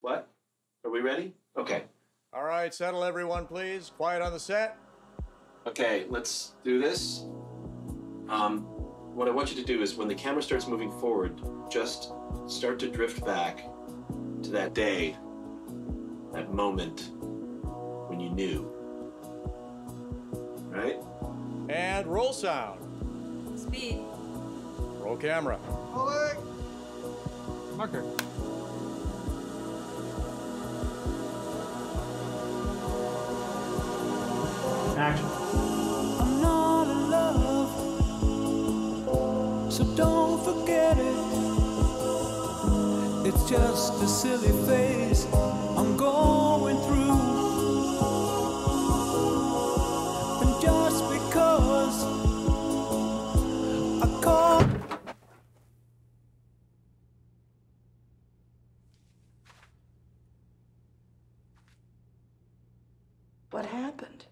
What? Are we ready? Okay. All right, settle everyone, please. Quiet on the set. Okay, let's do this. What I want you to do is when the camera starts moving forward, just start to drift back to that day, that moment when you knew. Right? And roll sound. Speed. Roll camera. Rolling. Marker. Action. I'm not in love, so don't forget it. It's just a silly phase I'm going through. And just because I call. What happened?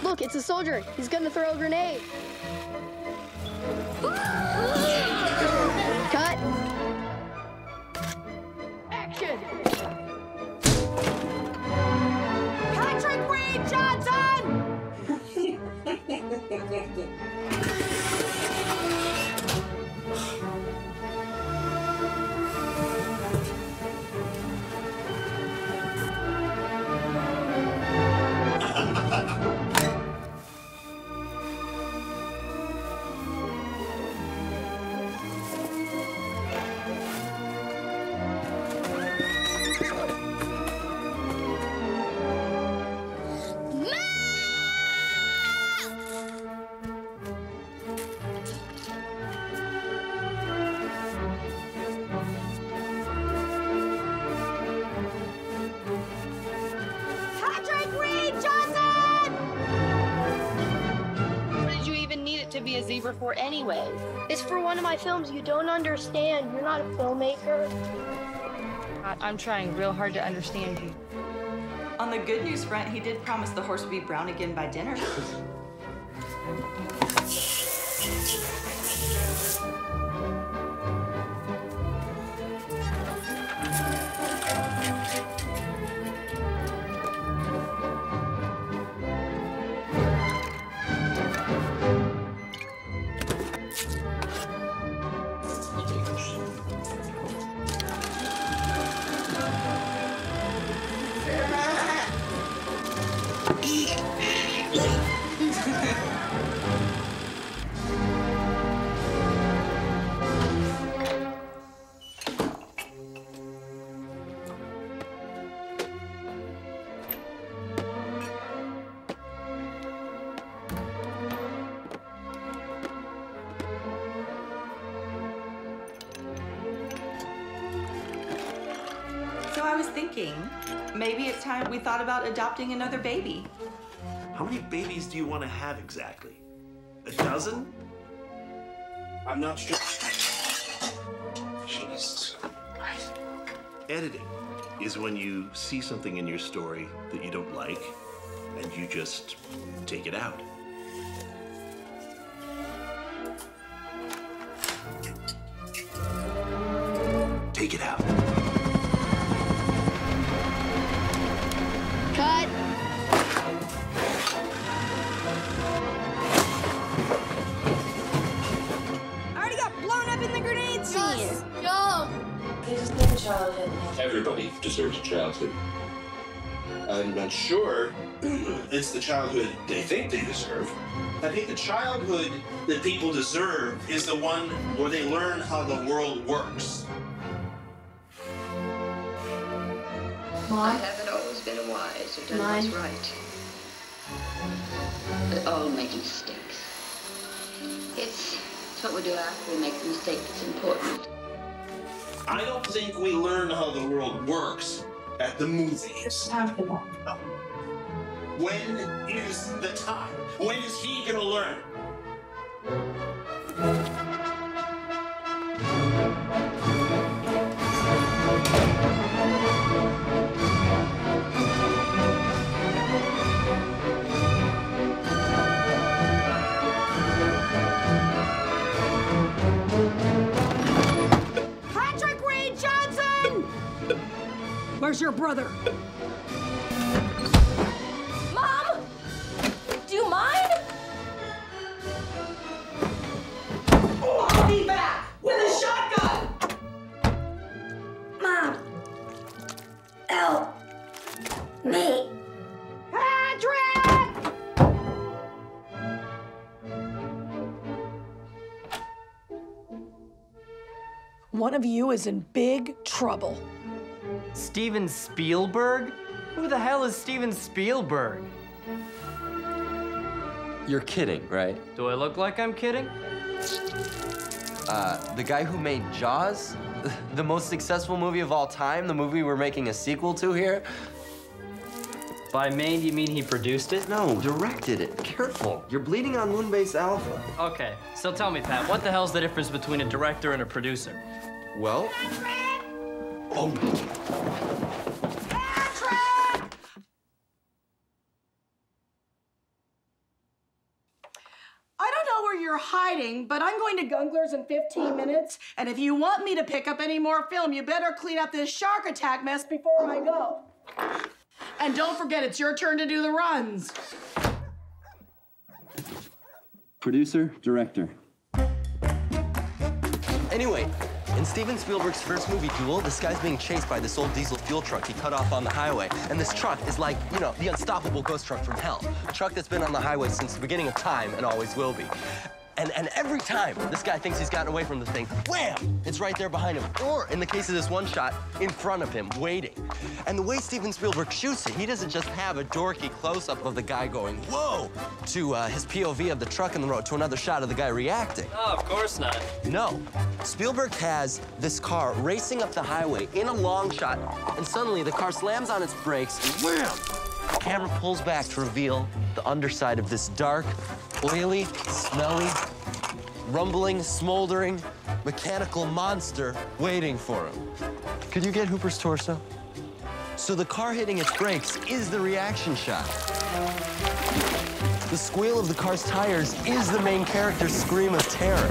Look, it's a soldier. He's gonna throw a grenade. Cut. Action. Patrick Reed Johnson! To be a zebra for anyway. It's for one of my films. You don't understand. You're not a filmmaker. I'm trying real hard to understand you. On the good news front, he did promise the horse would be brown again by dinner. So I was thinking, maybe it's time we thought about adopting another baby. How many babies do you want to have exactly? A dozen? I'm not sure. Jesus Christ. Editing is when you see something in your story that you don't like, and you just take it out. Take it out. Cut. I already got blown up in the grenade scene. Go. They just need a childhood. Everybody deserves a childhood. I'm not sure it's the childhood they think they deserve. I think the childhood that people deserve is the one where they learn how the world works. Mom? I haven't always been wise or done Mine? what's right. But all make mistakes. It's what we do after we make the mistake that's important. I don't think we learn how the world works at the movies. After that. When is the time? When is he gonna learn? Patrick Reed Johnson! Where's your brother? Mom! Do you mind? I'll be back with a shotgun! Mom! Help me! Patrick! One of you is in big trouble. Steven Spielberg? Who the hell is Steven Spielberg? You're kidding, right? Do I look like I'm kidding? The guy who made Jaws? The most successful movie of all time? The movie we're making a sequel to here? By made, you mean he produced it? No, directed it. Careful. You're bleeding on Moonbase Alpha. Okay, so tell me, Pat, what the hell's the difference between a director and a producer? Well... Oh. I don't know where you're hiding, but I'm going to Gungler's in 15 minutes, and if you want me to pick up any more film, you better clean up this shark attack mess before I go. And don't forget, it's your turn to do the runs. Producer, director. Anyway, in Steven Spielberg's first movie, Duel, this guy's being chased by this old diesel fuel truck he cut off on the highway. And this truck is like, you know, the unstoppable ghost truck from hell. A truck that's been on the highway since the beginning of time and always will be. And every time this guy thinks he's gotten away from the thing, wham! It's right there behind him. Or, in the case of this one shot, in front of him, waiting. And the way Steven Spielberg shoots it, he doesn't just have a dorky close-up of the guy going, whoa, to his POV of the truck in the road, to another shot of the guy reacting. Oh, of course not. No. Spielberg has this car racing up the highway in a long shot, and suddenly the car slams on its brakes, and wham! The camera pulls back to reveal the underside of this dark, oily, smelly, rumbling, smoldering, mechanical monster waiting for him. Could you get Hooper's torso? So the car hitting its brakes is the reaction shot. The squeal of the car's tires is the main character's scream of terror.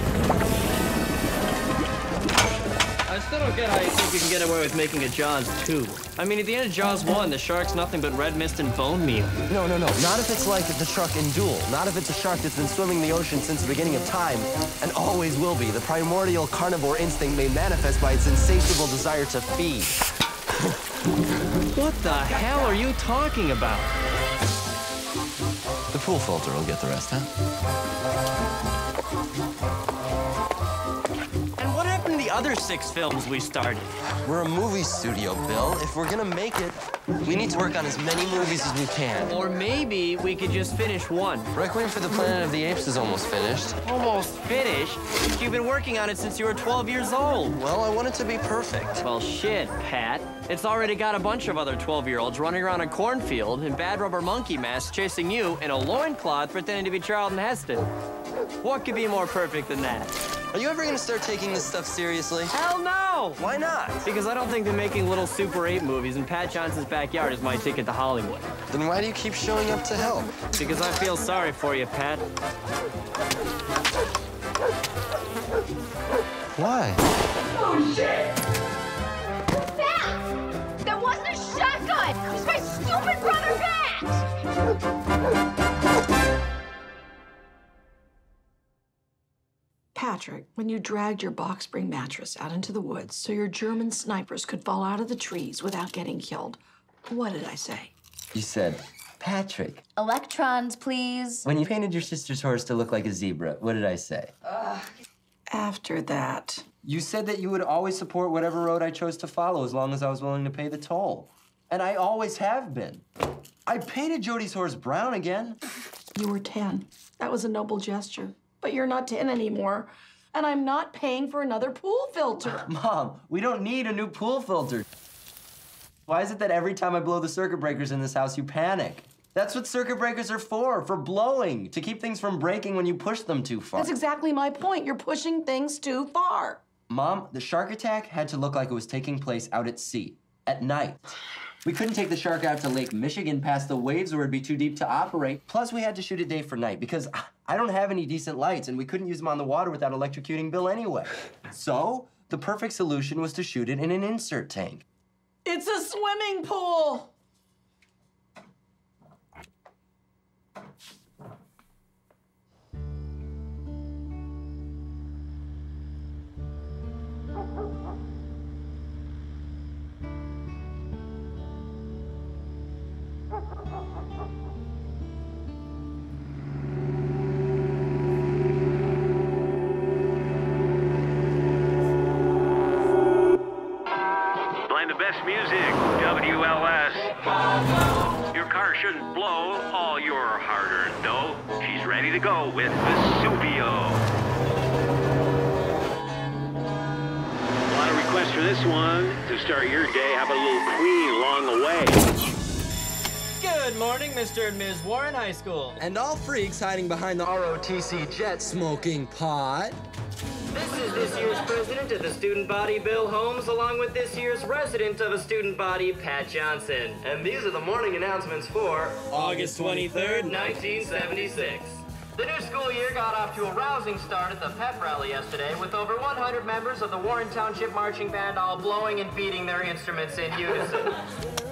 I still don't get how you think you can get away with making a Jaws 2. I mean, at the end of Jaws 1, the shark's nothing but red mist and bone meal. No. Not if it's like the truck in Duel. Not if it's a shark that's been swimming the ocean since the beginning of time and always will be. The primordial carnivore instinct made manifest by its insatiable desire to feed. What the hell are you talking about? The pool filter will get the rest, huh? And what happened to the other 6 films we started? We're a movie studio, Bill. If we're gonna make it, we need to work on as many movies as we can. Or maybe we could just finish one. Requiem for the Planet of the Apes is almost finished. Almost finished? You've been working on it since you were 12 years old. Well, I want it to be perfect. Well, shit, Pat. It's already got a bunch of other 12-year-olds running around a cornfield in bad rubber monkey masks chasing you in a loincloth pretending to be Charlton Heston. What could be more perfect than that? Are you ever gonna start taking this stuff seriously? Hell no! Why not? Because I don't think that making little Super 8 movies in Pat Johnson's backyard is my ticket to Hollywood. Then why do you keep showing up to help? Because I feel sorry for you, Pat. Why? Oh, shit! Pat! That wasn't a shotgun! It was my stupid brother, Pat! Patrick, when you dragged your box spring mattress out into the woods so your German snipers could fall out of the trees without getting killed, what did I say? You said, Patrick. Electrons, please. When you painted your sister's horse to look like a zebra, what did I say? After that. You said that you would always support whatever road I chose to follow as long as I was willing to pay the toll. And I always have been. I painted Jody's horse brown again. You were 10. That was a noble gesture. But you're not 10 anymore. And I'm not paying for another pool filter. Mom, we don't need a new pool filter. Why is it that every time I blow the circuit breakers in this house, you panic? That's what circuit breakers are for blowing, to keep things from breaking when you push them too far. That's exactly my point. You're pushing things too far. Mom, the shark attack had to look like it was taking place out at sea, at night. We couldn't take the shark out to Lake Michigan past the waves or it'd be too deep to operate. Plus, we had to shoot it day for night because I don't have any decent lights and we couldn't use them on the water without electrocuting Bill anyway. So, the perfect solution was to shoot it in an insert tank. It's a swimming pool. Music, WLS. Your car shouldn't blow all your hard-earned dough. She's ready to go with Vesuvio. A lot of requests for this one. To start your day, have a little Queen along the way. Good morning, Mr. and Ms. Warren High School. And all freaks hiding behind the ROTC jet smoking pot. This is this year's president of the student body, Bill Holmes, along with this year's resident of a student body, Pat Johnson. And these are the morning announcements for August 23rd, 1976. The new school year got off to a rousing start at the pep rally yesterday with over 100 members of the Warren Township Marching Band all blowing and beating their instruments in unison.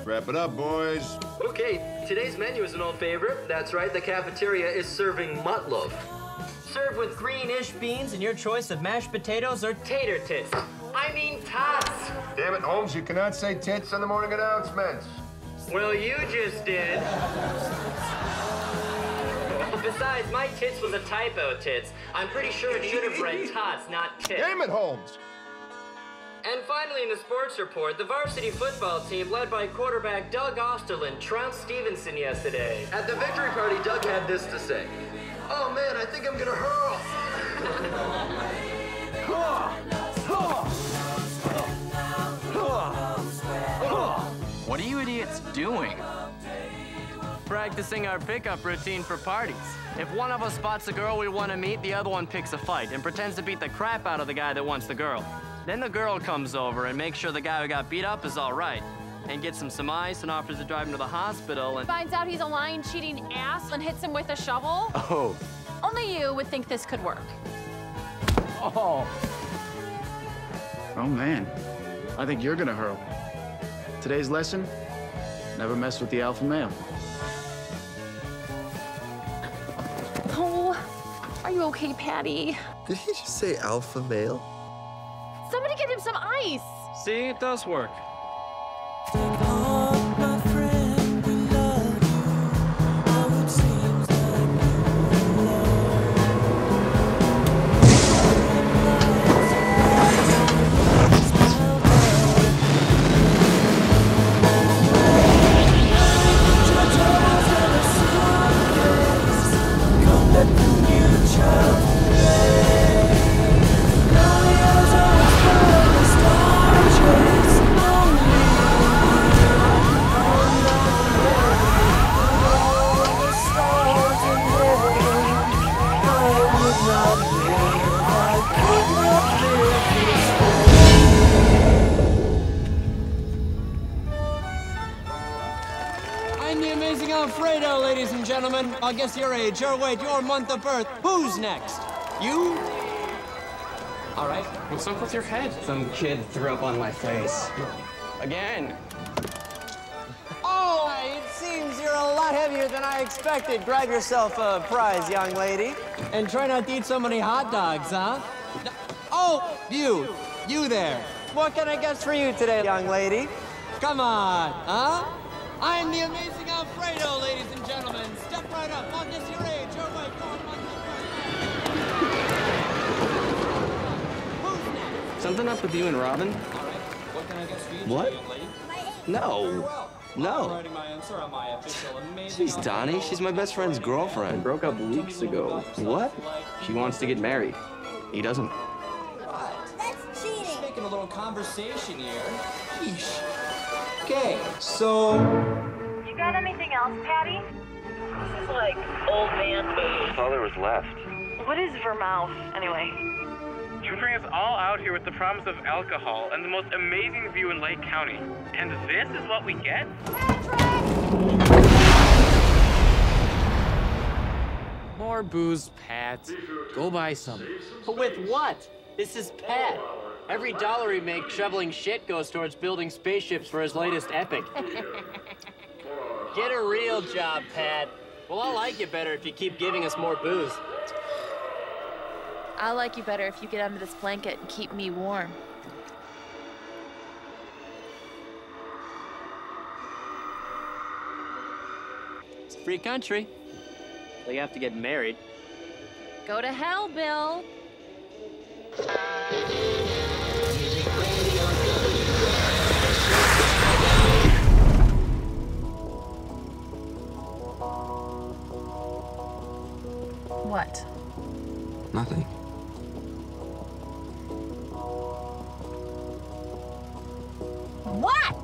Wrap it up, boys. Okay, today's menu is an old favorite. That's right, the cafeteria is serving meatloaf. Served with greenish beans and your choice of mashed potatoes or tater tits. I mean tots. Damn it, Holmes, you cannot say tits on the morning announcements. Well, you just did. Besides, my tits was a typo, tits. I'm pretty sure it should have read tots, not tits. Damn it, Holmes. And finally, in the sports report, the varsity football team, led by quarterback Doug Osterland, trounced Stevenson yesterday. At the victory party, Doug had this to say. Oh man, I think I'm gonna hurl. What are you idiots doing? Practicing our pickup routine for parties. If one of us spots a girl we want to meet, the other one picks a fight and pretends to beat the crap out of the guy that wants the girl. Then the girl comes over and makes sure the guy who got beat up is all right. And gets him some ice and offers to drive him to the hospital and... Finds out he's a lying, cheating ass and hits him with a shovel. Oh. Only you would think this could work. Oh. Oh, man. I think you're gonna hurl. Today's lesson, never mess with the alpha male. Oh, are you okay, Patty? Did he just say alpha male? Somebody get him some ice. See, it does work. and gentlemen, I'll guess your age, your weight, your month of birth. Who's next? You? All right. What's up with your head? Some kid threw up on my face. Again. Oh, it seems you're a lot heavier than I expected. Grab yourself a prize, young lady. And try not to eat so many hot dogs, huh? Oh, you there. What can I guess for you today, young lady? Come on, huh? I'm the amazing Alfredo, ladies and gentlemen. Step right up. I'll guess your age, your weight, your month of birth. Something up with you and Robin? All right. What can I guess for you What? today, young lady? No. No. Writing my answer on my official amazing. She's Donnie. She's my best friend's girlfriend. Broke up weeks ago. What? She wants to get married. He doesn't. That's cheating. Just making a little conversation here. Yeesh. Okay, so. You got anything else, Patty? This is like old man food. All there was left. What is Vermouth, anyway? You bring us all out here with the promise of alcohol and the most amazing view in Lake County. And this is what we get? More booze, Pat. Go buy some. But with what? This is Pat. Every dollar he makes shoveling shit goes towards building spaceships for his latest epic. Get a real job, Pat. Well, I'll like you better if you keep giving us more booze. I'll like you better if you get under this blanket and keep me warm. It's a free country. So you have to get married. Go to hell, Bill. What? Nothing. What?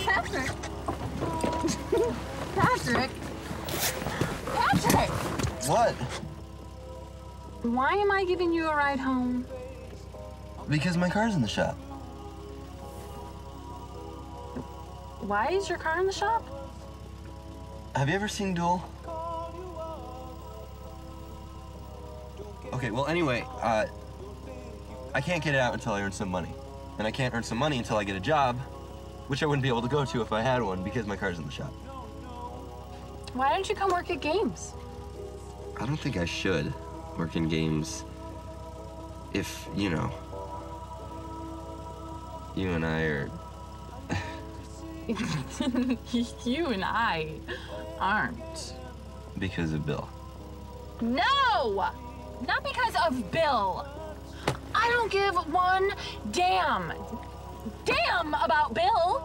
Patrick. Patrick. Patrick. What? Why am I giving you a ride home? Because my car's in the shop. Why is your car in the shop? Have you ever seen Duel? Okay, well, anyway, I can't get it out until I earn some money. And I can't earn some money until I get a job, which I wouldn't be able to go to if I had one because my car's in the shop. Why don't you come work at Games? I don't think I should work in games if, you know, you and I are... You and I aren't. Because of Bill. No! Not because of Bill. I don't give one damn about Bill.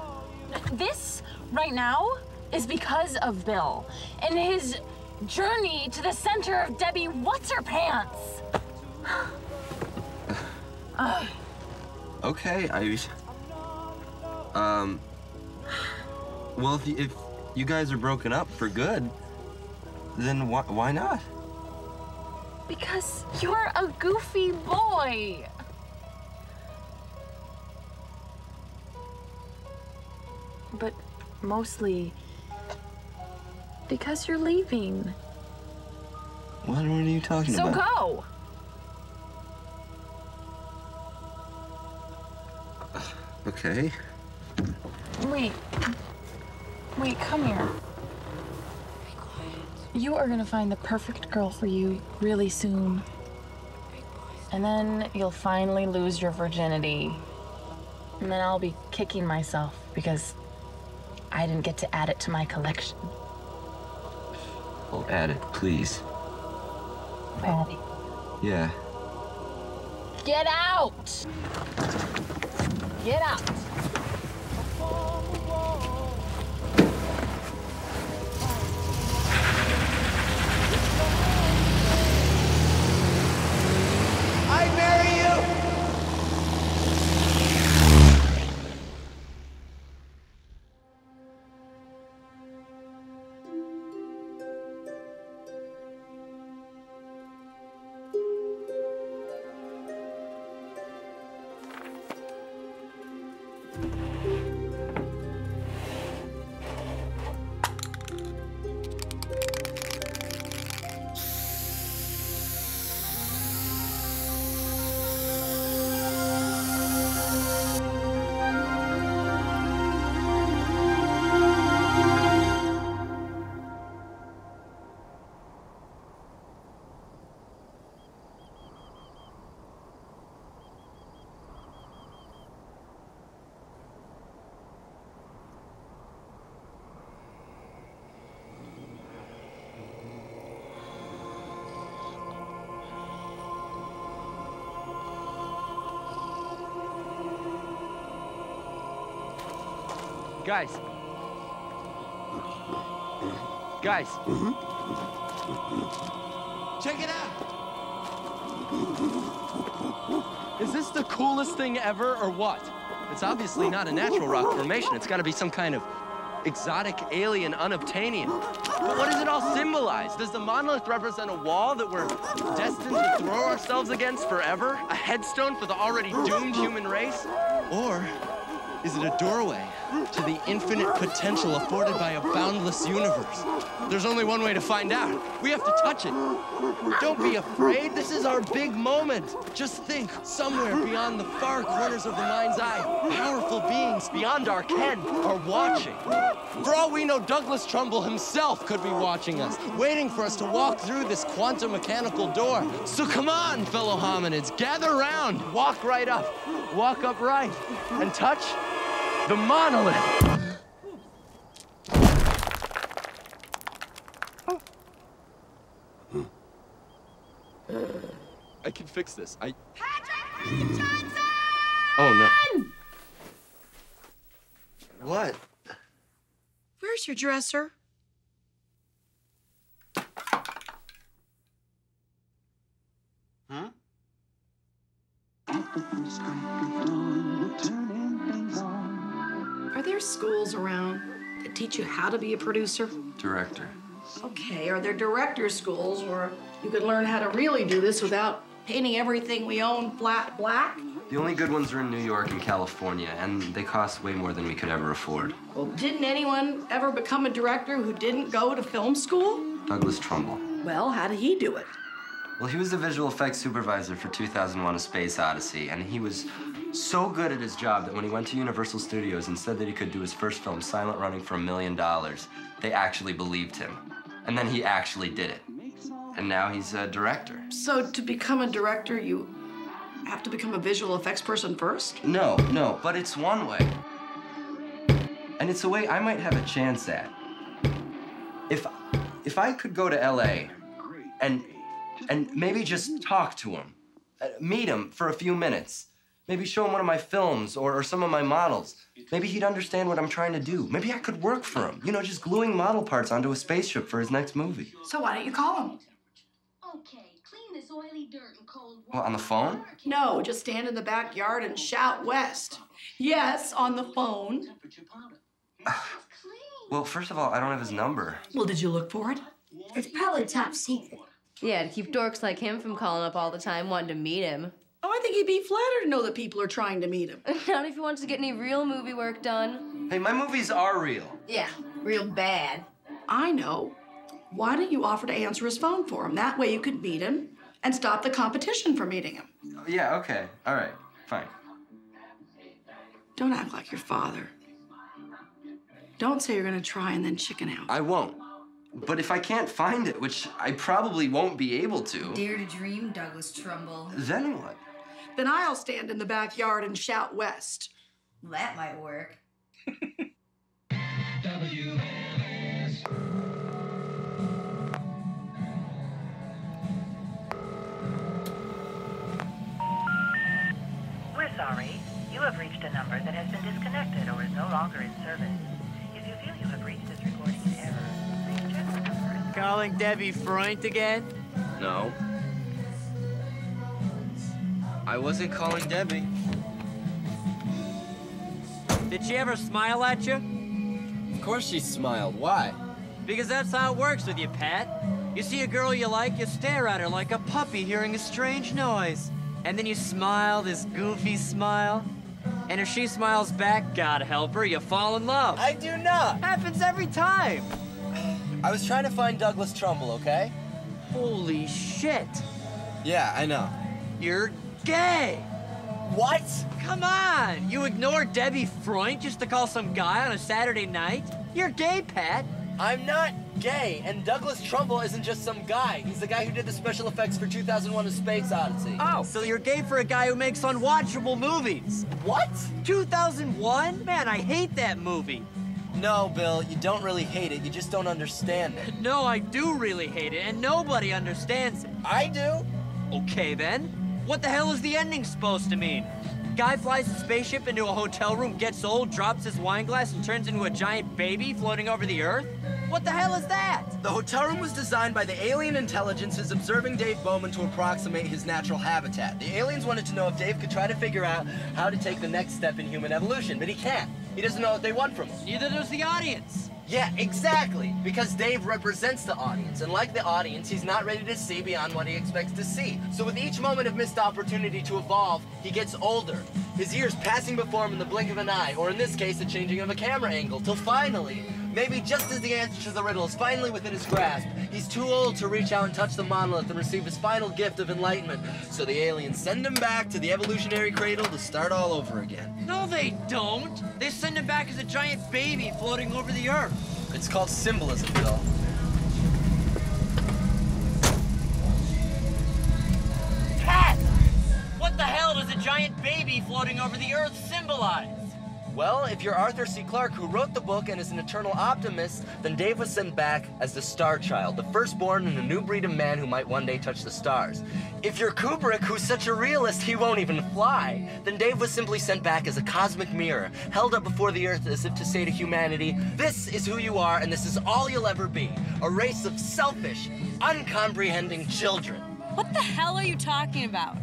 This right now is because of Bill and his journey to the center of Debbie What's-Her-Pants. Okay, well, if you guys are broken up for good, then why not? Because you're a goofy boy. But mostly because you're leaving. What are you talking So about? go. Okay. Wait, come here. You are gonna find the perfect girl for you really soon. And then you'll finally lose your virginity. And then I'll be kicking myself because I didn't get to add it to my collection. I'll add it, please. Patty. Yeah. Get out! Get out! I'd marry you! Guys. Guys. Check it out. Is this the coolest thing ever, or what? It's obviously not a natural rock formation. It's got to be some kind of exotic, alien, unobtainium. But what does it all symbolize? Does the monolith represent a wall that we're destined to throw ourselves against forever? A headstone for the already doomed human race? Or is it a doorway to the infinite potential afforded by a boundless universe? There's only one way to find out. We have to touch it. Don't be afraid. This is our big moment. Just think, somewhere beyond the far corners of the mind's eye, powerful beings beyond our ken are watching. For all we know, Douglas Trumbull himself could be watching us, waiting for us to walk through this quantum mechanical door. So come on, fellow hominids, gather round, walk right up, walk upright, and touch the monolith. I can fix this. Patrick Johnson! Oh, no. What? Where's your dresser? Huh? Are there schools around that teach you how to be a producer? Director. Okay, are there director schools where you could learn how to really do this without painting everything we own flat black? The only good ones are in New York and California, and they cost way more than we could ever afford. Well, didn't anyone ever become a director who didn't go to film school? Douglas Trumbull. Well, how did he do it? Well, he was the visual effects supervisor for 2001: A Space Odyssey, and he was so good at his job that when he went to Universal Studios and said that he could do his first film, Silent Running, for $1 million, they actually believed him. And then he actually did it. And now he's a director. So to become a director, you have to become a visual effects person first? No, but it's one way. And it's a way I might have a chance at. If I could go to LA and maybe just talk to him, meet him for a few minutes, maybe show him one of my films or some of my models, maybe he'd understand what I'm trying to do. Maybe I could work for him, you know, just gluing model parts onto a spaceship for his next movie. So why don't you call him? Okay, clean this oily dirt and cold water. Well, on the phone? No, just stand in the backyard and shout west. Yes, on the phone. Well, first of all, I don't have his number. Well, did you look for it? It's probably top secret. Yeah, to keep dorks like him from calling up all the time wanting to meet him. Oh, I think he'd be flattered to know that people are trying to meet him. Not if he wants to get any real movie work done. Hey, my movies are real. Yeah, real bad. I know. Why don't you offer to answer his phone for him? That way you could meet him and stop the competition from meeting him. Yeah, okay. All right, fine. Don't act like your father. Don't say you're gonna try and then chicken out. I won't. But if I can't find it, which I probably won't be able to... Dare to dream, Douglas Trumbull. Then what? Then I'll stand in the backyard and shout west. That might work. We're sorry. You have reached a number that has been disconnected or is no longer in service. If you feel you have reached this recording in error, please check the number. Calling Debbie Freund again? No. I wasn't calling Debbie. Did she ever smile at you? Of course she smiled. Why? Because that's how it works with you, Pat. You see a girl you like, you stare at her like a puppy hearing a strange noise. And then you smile this goofy smile. And if she smiles back, God help her, you fall in love. I do not. Happens every time. I was trying to find Douglas Trumbull, okay? Holy shit. Yeah, I know. You're gay. What? Come on. You ignore Debbie Freund just to call some guy on a Saturday night? You're gay, Pat. I'm not gay, and Douglas Trumbull isn't just some guy. He's the guy who did the special effects for 2001: A Space Odyssey. Oh, so you're gay for a guy who makes unwatchable movies. What? 2001? Man, I hate that movie. No, Bill, you don't really hate it. You just don't understand it. No, I do really hate it, and nobody understands it. I do. Okay, then. What the hell is the ending supposed to mean? Guy flies a spaceship into a hotel room, gets old, drops his wine glass, and turns into a giant baby floating over the Earth? What the hell is that? The hotel room was designed by the alien intelligences observing Dave Bowman to approximate his natural habitat. The aliens wanted to know if Dave could try to figure out how to take the next step in human evolution, but he can't. He doesn't know what they want from him. Neither does the audience. Yeah, exactly. Because Dave represents the audience, and like the audience, he's not ready to see beyond what he expects to see. So with each moment of missed opportunity to evolve, he gets older. His years passing before him in the blink of an eye, or in this case, the changing of a camera angle, till finally, maybe just as the answer to the riddle is finally within his grasp, he's too old to reach out and touch the monolith and receive his final gift of enlightenment. So the aliens send him back to the evolutionary cradle to start all over again. No, they don't. They send him back as a giant baby floating over the Earth. It's called symbolism, Bill. Cat! What the hell does a giant baby floating over the Earth symbolize? Well, if you're Arthur C. Clarke, who wrote the book and is an eternal optimist, then Dave was sent back as the Star Child, the firstborn in a new breed of man who might one day touch the stars. If you're Kubrick, who's such a realist he won't even fly, then Dave was simply sent back as a cosmic mirror, held up before the Earth as if to say to humanity, this is who you are and this is all you'll ever be, a race of selfish, uncomprehending children. What the hell are you talking about?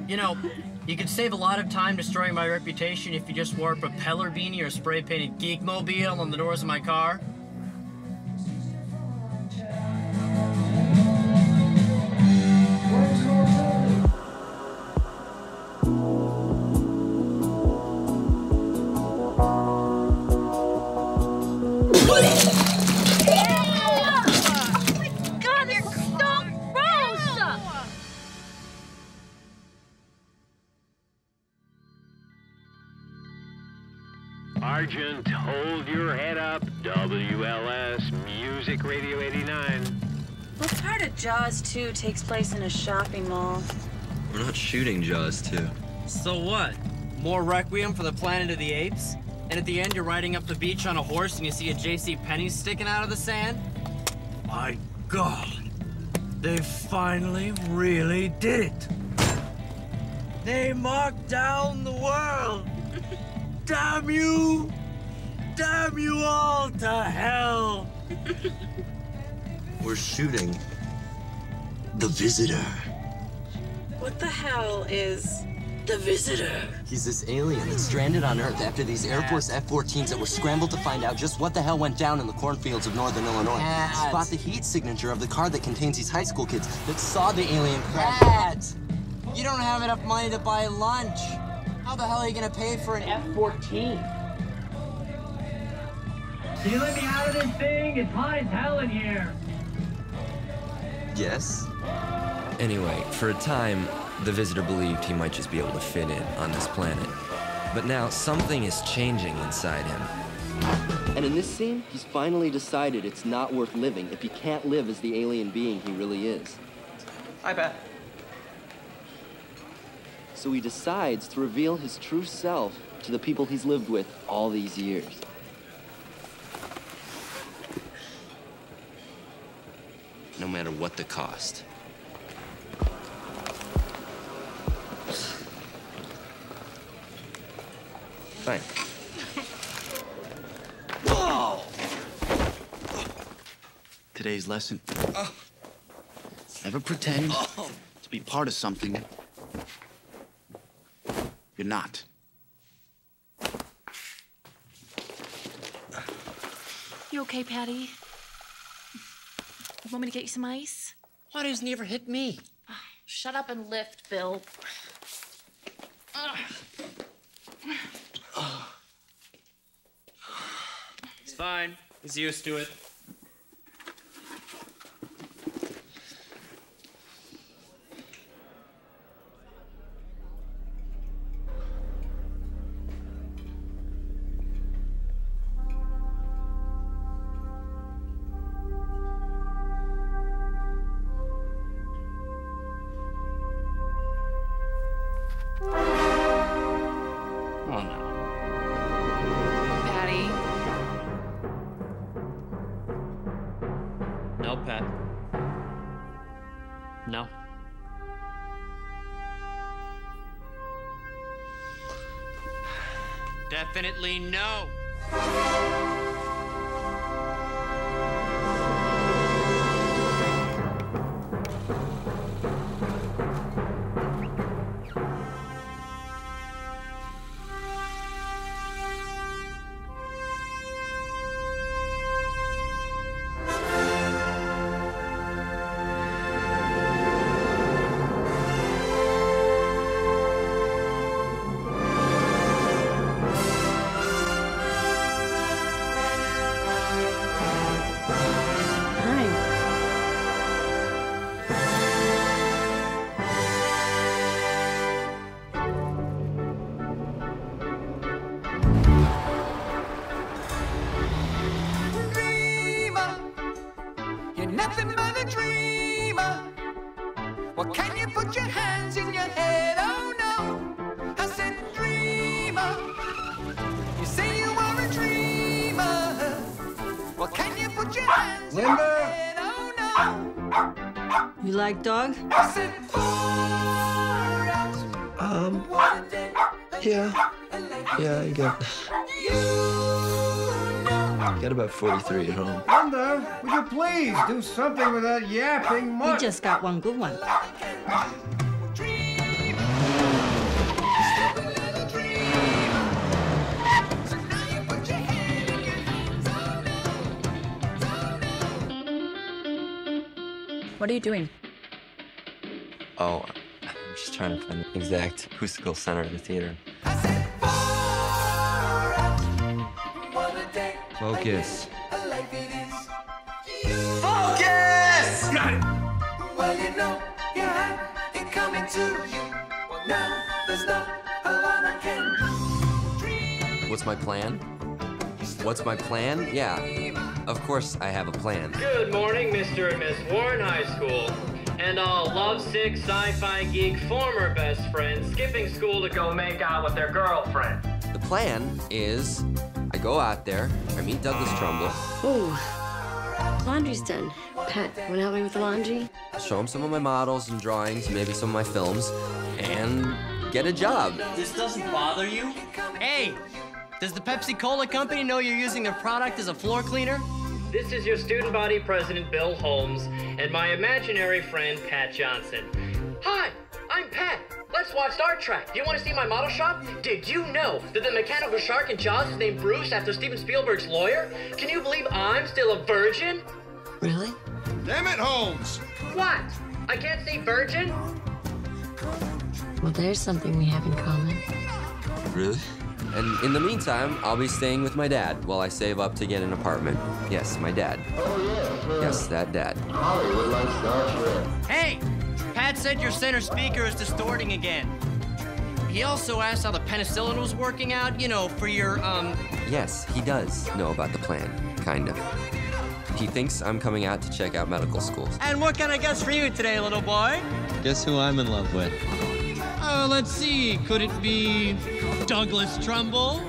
You know, you could save a lot of time destroying my reputation if you just wore a propeller beanie or spray-painted Geekmobile on the doors of my car. Sergeant, hold your head up. WLS Music Radio 89. What part of Jaws 2 takes place in a shopping mall? We're not shooting Jaws 2. So what? More Requiem for the Planet of the Apes? And at the end, you're riding up the beach on a horse and you see a J.C. Penney sticking out of the sand? My God, they finally really did it. They marked down the world. Damn you! Damn you all to hell! We're shooting The Visitor. What the hell is The Visitor? He's this alien that's stranded on Earth after these Air Force F-14s that were scrambled to find out just what the hell went down in the cornfields of northern Illinois. Spot the heat signature of the car that contains these high school kids that saw the alien crash. You don't have enough money to buy lunch. How the hell are you gonna pay for an F-14? Can you let me out of this thing? It's hot as hell in here. Yes? Anyway, for a time, the Visitor believed he might just be able to fit in on this planet. But now, something is changing inside him. And in this scene, he's finally decided it's not worth living if he can't live as the alien being he really is. Hi, Pat. So he decides to reveal his true self to the people he's lived with all these years. No matter what the cost. Fine. Whoa! Today's lesson. Never pretend to be part of something you're not. You okay, Patty? Want me to get you some ice? Why doesn't he ever hit me? Shut up and lift, Bill. It's fine. He's used to it. Definitely no. You're nothing but a dreamer. Well, can you put your hands in your head? Oh no, I said dreamer. You say you are a dreamer. Well, can you put your hands in your head? Oh no. You like dog? I said Yeah, I got about 43 at home. Linda, would you please do something with that yapping We mutt? just got one good one. What are you doing? Oh, I'm just trying to find the exact acoustical center of the theater. Focus. Focus! Got it! Well, you know, you had it coming to you. Well, now there's not a lot I can do. What's my plan? What's my plan? Yeah, of course I have a plan. Good morning, Mr. and Miss Warren High School. And all lovesick sci-fi geek former best friends skipping school to go make out with their girlfriend. The plan is I go out there, I meet Douglas Trumbull, Ooh, laundry's done. Pat, wanna help me with the laundry? show him some of my models and drawings, maybe some of my films, and get a job. This doesn't bother you? Hey, does the Pepsi-Cola company know you're using their product as a floor cleaner? This is your student body president, Bill Holmes, and my imaginary friend, Pat Johnson. Hi, I'm Pat. Let's watch Star Trek. Do you want to see my model shop? Did you know that the mechanical shark in Jaws is named Bruce after Steven Spielberg's lawyer? Can you believe I'm still a virgin? Really? Damn it, Holmes! What? I can't say virgin? Well, there's something we have in common. Really? And in the meantime, I'll be staying with my dad while I save up to get an apartment. Yes, my dad. Oh, yeah. Yes, that dad. Hollywood likes Star Trek. Hey! Pat said your center speaker is distorting again. He also asked how the penicillin was working out, you know, for your, Yes, he does know about the plan, kind of. He thinks I'm coming out to check out medical schools. And what can I guess for you today, little boy? Guess who I'm in love with? Let's see. Could it be Douglas Trumbull?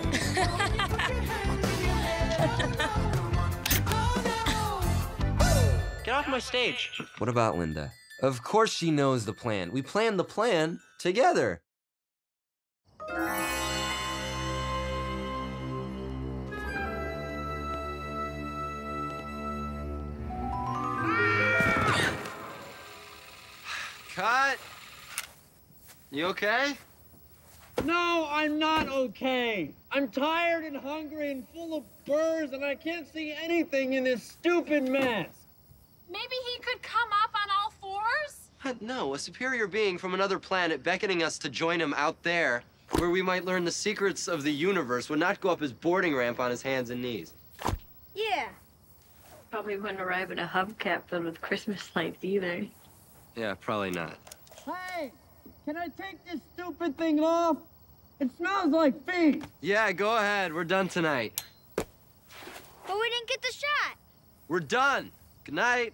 Get off my stage. What about Linda? Of course she knows the plan. We planned the plan together. Cut. You okay? No, I'm not okay. I'm tired and hungry and full of burrs, and I can't see anything in this stupid mess. Maybe he could come up on all fours? No, a superior being from another planet beckoning us to join him out there, where we might learn the secrets of the universe, would not go up his boarding ramp on his hands and knees. Yeah. Probably wouldn't arrive in a hubcap filled with Christmas lights either. Yeah, probably not. Hey, can I take this stupid thing off? It smells like feet. Yeah, go ahead. We're done tonight. But we didn't get the shot. We're done. Good night.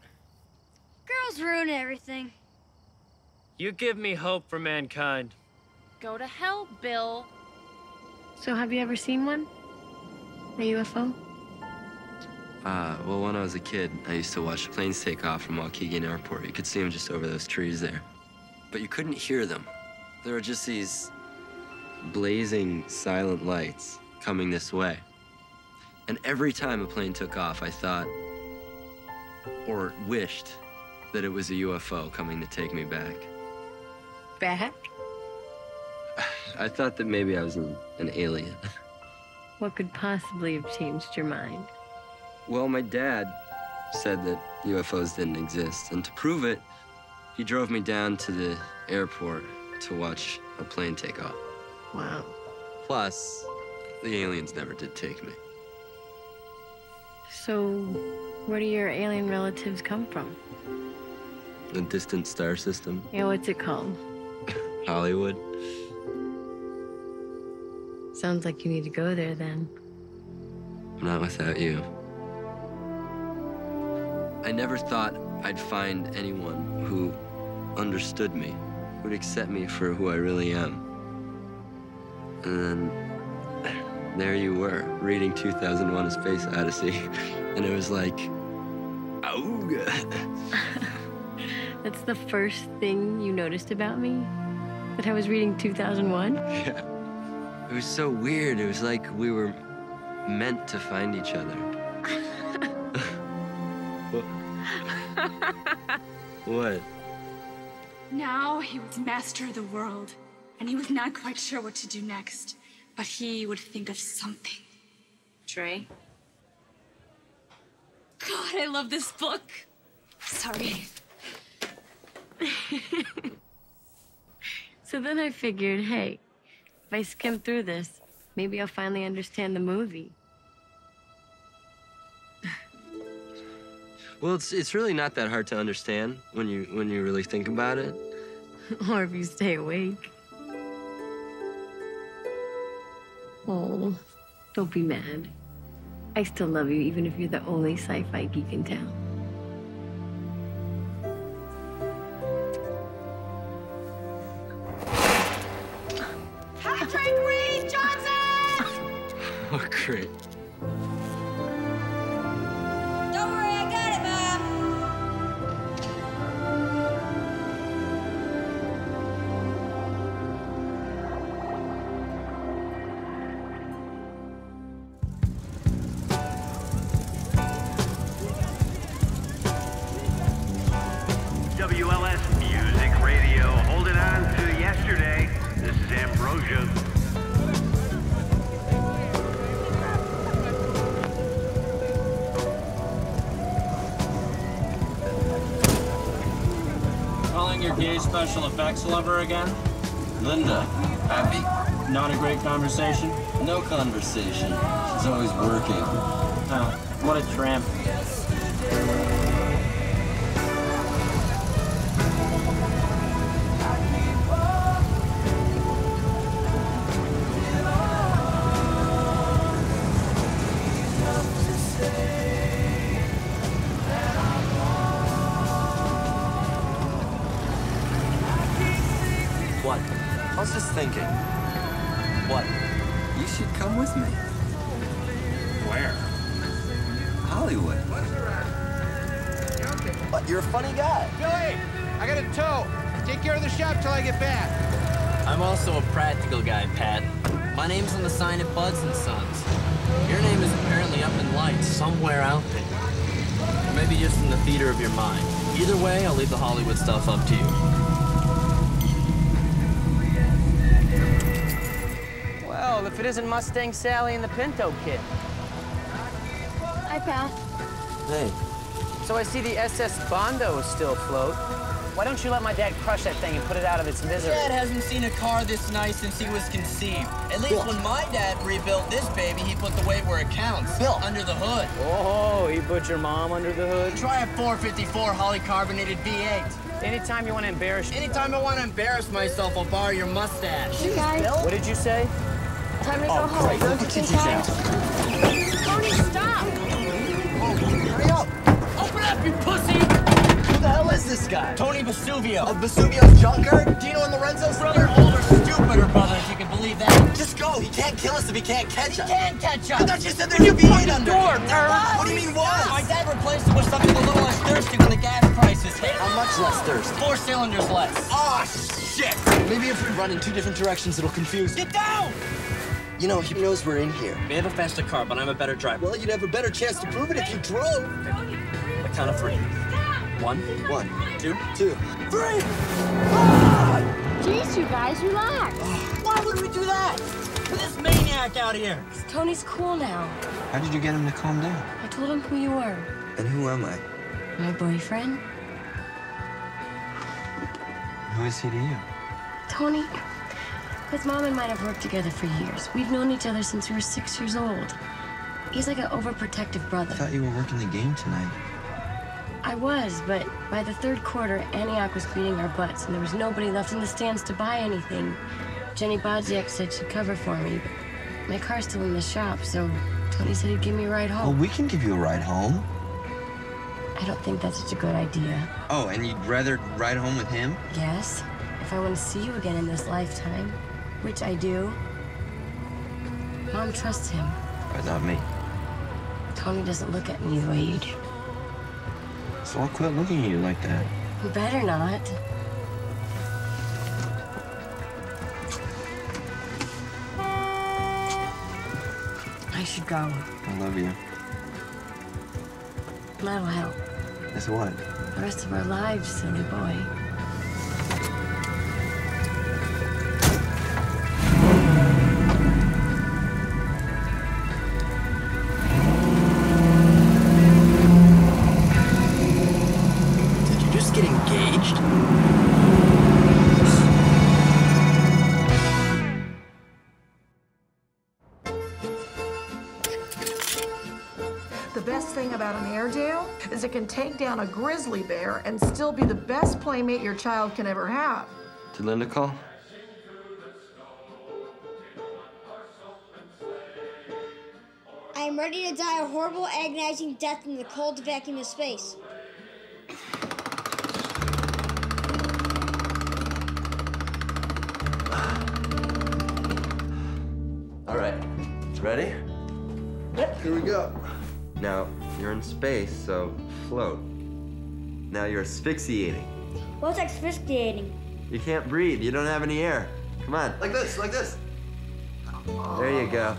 Girls ruin everything. You give me hope for mankind. Go to hell, Bill. So have you ever seen one? A UFO? Well, when I was a kid, I used to watch planes take off from Waukegan Airport. You could see them just over those trees there. But you couldn't hear them. There were just these blazing, silent lights. coming this way. And every time a plane took off, I thought, or wished, that it was a UFO coming to take me back. Back? I thought that maybe I was an alien. What could possibly have changed your mind? Well, my dad said that UFOs didn't exist, and to prove it, he drove me down to the airport to watch a plane take off. Wow. Plus, the aliens never did take me. So, where do your alien relatives come from? A distant star system. Yeah, what's it called? Hollywood. Sounds like you need to go there then. Not without you. I never thought I'd find anyone who understood me, who'd accept me for who I really am. And then there you were, reading 2001: A Space Odyssey, and it was like, auga. That's the first thing you noticed about me? That I was reading 2001? Yeah. It was so weird. It was like we were meant to find each other. What? Now he was master of the world, and he was not quite sure what to do next, but he would think of something. Trey? God, I love this book. Sorry. So then I figured, hey, if I skim through this, maybe I'll finally understand the movie. Well, it's really not that hard to understand when you really think about it. Or if you stay awake. Oh, don't be mad. I still love you, even if you're the only sci-fi geek in town. Patrick Reed Johnson! Oh, great. Don't worry, I got it, Mom. WLS Music Radio, holding on to yesterday. This is Ambrosia. Calling your gay special effects lover again? Linda, happy? Not a great conversation? No conversation. She's always working. Oh, what a tramp. What? I was just thinking. What? You should come with me. Where? Hollywood. What? You're a funny guy. Billy, I got a tow. Take care of the shop till I get back. I'm also a practical guy, Pat. My name's on the sign at Buds & Sons. Your name is apparently up in lights somewhere out there. Or maybe just in the theater of your mind. Either way, I'll leave the Hollywood stuff up to you. Well, if it isn't Mustang Sally and the Pinto Kid. Hi, Pat. Hey. So I see the SS Bondo is still afloat. Why don't you let my dad crush that thing and put it out of its misery? Dad hasn't seen a car this nice since he was conceived. At least when my dad rebuilt this baby, he put the weight where it counts. Under the hood. Oh, he put your mom under the hood? Try a 454 Holley-carbonated V8. Anytime you want to embarrass... Anytime I want to embarrass myself, I'll borrow your mustache. Hey, guys. What did you say? Time to go home. Great. Don't Look you at think, you Dad? Tony, stop! Hurry up! Open up, you pussy! Who the hell is this guy? Tony Vesuvio. Of Vesuvio's junkyard? Dino and Lorenzo's Brother, older, stupider brother, if you can believe that. Just go. He can't kill us if he can't catch us. He can't catch us. I thought you said there'd be V8 under. Door, What do you mean was? My dad replaced it with something a little less thirsty when the gas prices hit. How much less thirsty? 4 cylinders less. Oh, shit. Maybe if we run in 2 different directions, it'll confuse you. Get down! You know, he knows we're in here. We have a faster car, but I'm a better driver. Well, you'd have a better chance to prove it if you drove. The count of 3. 1, 2, 2, 3. Jeez, you guys, relax. Why would we do that? With this maniac out here. Tony's cool now. How did you get him to calm down? I told him who you were. And who am I? My boyfriend. Who is he to you? Tony, his mom and mine have worked together for years. We've known each other since we were 6 years old. He's like an overprotective brother. I thought you were working the game tonight. I was, but by the third quarter, Antioch was beating our butts, and there was nobody left in the stands to buy anything. Jenny Bodziak said she'd cover for me, but my car's still in the shop, so Tony said he'd give me a ride home. Well, we can give you a ride home. I don't think that's such a good idea. Oh, and you'd rather ride home with him? Yes, if I want to see you again in this lifetime, which I do. Mom trusts him. But not me. Tony doesn't look at me the way you do. So I'll quit looking at you like that. You better not. I should go. I love you. That'll help. As what? The rest of our lives, silly boy. Did you just get engaged? The best thing about an Airedale is it can take down a grizzly bear and still be the best playmate your child can ever have. Did Linda call? I am ready to die a horrible, agonizing death in the cold vacuum of space. All right. Ready? Yep. Here we go. Now, you're in space, so float. Now you're asphyxiating. What's asphyxiating? You can't breathe. You don't have any air. Come on. Like this, like this. There you go.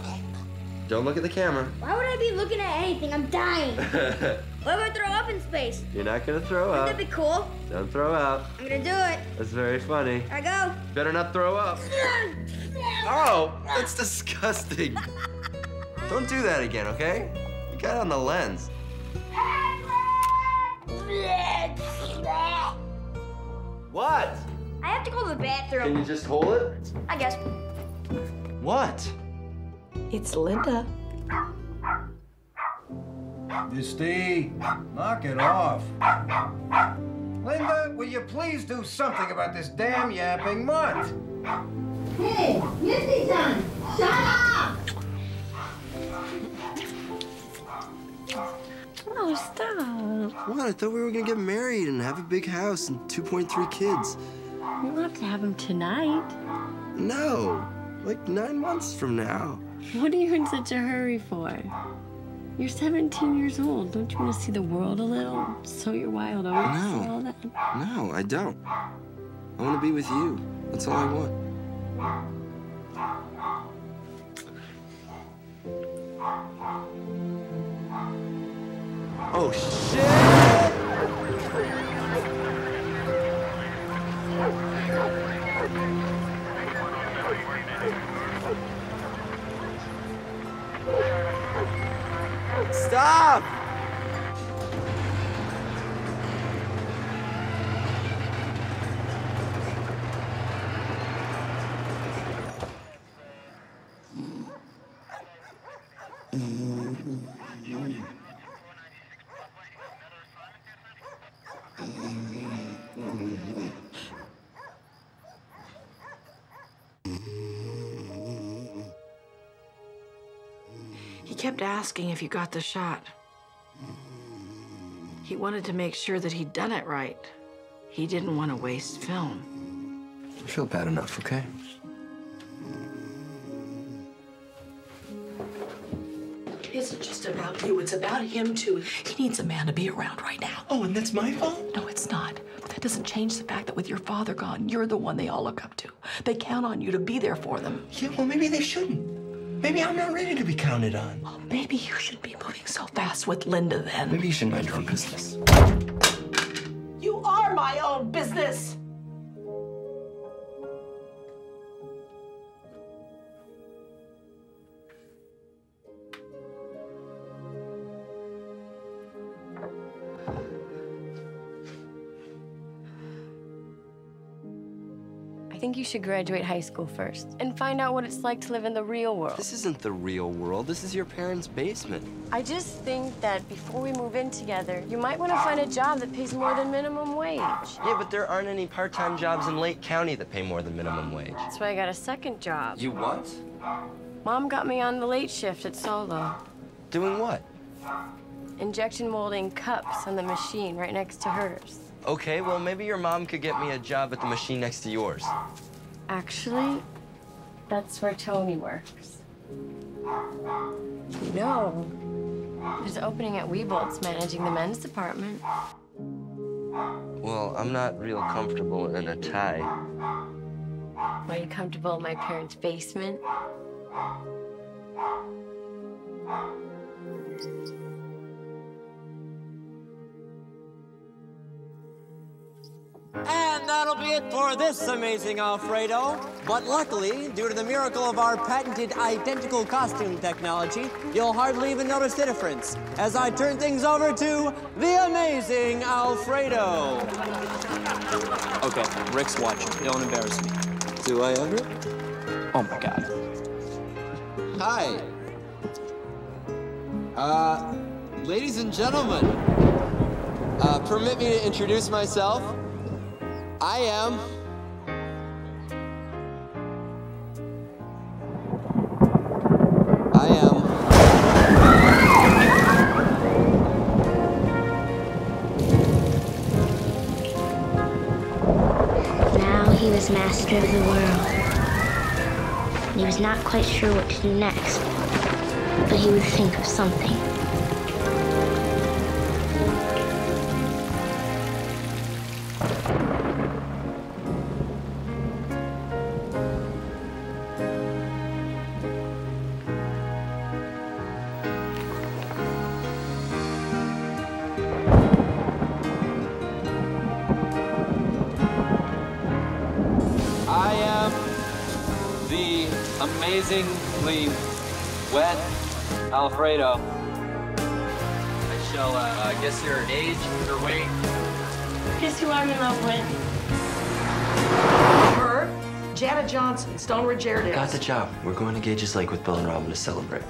Don't look at the camera. Why would I be looking at anything? I'm dying. What if I throw up in space? You're not gonna throw up. Wouldn't that be cool? Don't throw up. I'm gonna do it. That's very funny. I go. Better not throw up. Oh, that's disgusting. Don't do that again, okay? You got it on the lens. What? I have to go to the bathroom. Can you just hold it? I guess. What? It's Linda. Misty, knock it off. Linda, will you please do something about this damn yapping mutt? Hey, Misty-san, shut up! Oh, stop. What? I thought we were gonna get married and have a big house and 2.3 kids. You don't have to have him tonight. No, like 9 months from now. What are you in such a hurry for? You're 17 years old. Don't you want to see the world a little? Sow your wild oats and all that? No, I don't. I want to be with you. That's all I want. Oh, shit! Stop! He kept asking if you got the shot. He wanted to make sure that he'd done it right. He didn't want to waste film. I feel bad enough, okay? It isn't just about you, it's about him too. He needs a man to be around right now. Oh, and that's my fault? No, it's not. But that doesn't change the fact that with your father gone, you're the one they all look up to. They count on you to be there for them. Yeah, well, maybe they shouldn't. Maybe I'm not ready to be counted on. Well, maybe you should be moving so fast with Linda then. Maybe you should mind your own business. You are my own business. I think you should graduate high school first and find out what it's like to live in the real world. This isn't the real world. This is your parents' basement. I just think that before we move in together, you might want to find a job that pays more than minimum wage. Yeah, but there aren't any part-time jobs in Lake County that pay more than minimum wage. That's why I got a second job. You what? Mom got me on the late shift at Solo. Doing what? Injection molding cups on the machine right next to hers. Okay, well, maybe your mom could get me a job at the machine next to yours. Actually, that's where Tony works. No. There's an opening at Weebolt's managing the men's department. Well, I'm not real comfortable in a tie. Are you comfortable in my parents' basement? And that'll be it for this amazing Alfredo. But luckily, due to the miracle of our patented identical costume technology, you'll hardly even notice the difference as I turn things over to the amazing Alfredo. Okay, Rick's watching. Don't embarrass me. Do I ever? Oh my God. Hi. Ladies and gentlemen, permit me to introduce myself. I am Now he was master of the world. And he was not quite sure what to do next, but he would think of something. I am the amazingly wet Alfredo. I shall, guess your age, your weight. Guess who I'm in love with? Her, Janet Johnson, Stonebridge Airedales. Got the job. We're going to Gage's Lake with Bill and Robin to celebrate.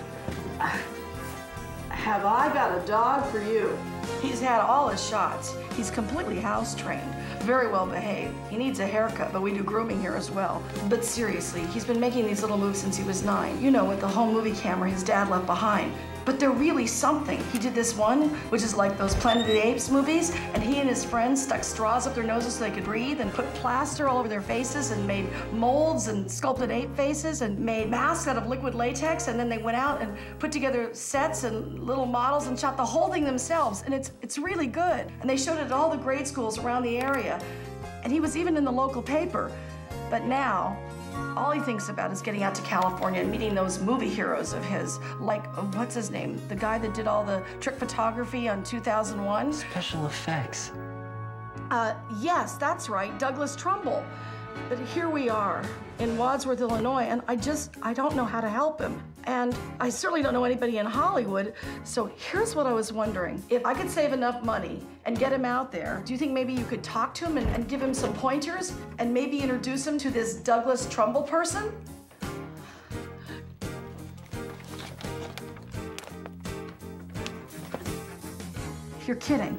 Have I got a dog for you? He's had all his shots. He's completely house trained, very well behaved. He needs a haircut, but we do grooming here as well. But seriously, he's been making these little moves since he was 9. You know, with the home movie camera his dad left behind. But they're really something. He did this one, which is like those Planet of the Apes movies, and he and his friends stuck straws up their noses so they could breathe and put plaster all over their faces and made molds and sculpted ape faces and made masks out of liquid latex, and then they went out and put together sets and little models and shot the whole thing themselves, and it's really good. And they showed it at all the grade schools around the area, and he was even in the local paper. But now, all he thinks about is getting out to California and meeting those movie heroes of his, like, what's his name? The guy that did all the trick photography on 2001? Special effects. Yes, that's right, Douglas Trumbull. But here we are in Wadsworth, Illinois, and I don't know how to help him. And I certainly don't know anybody in Hollywood, so here's what I was wondering. If I could save enough money and get him out there, do you think maybe you could talk to him and give him some pointers and maybe introduce him to this Douglas Trumbull person? You're kidding.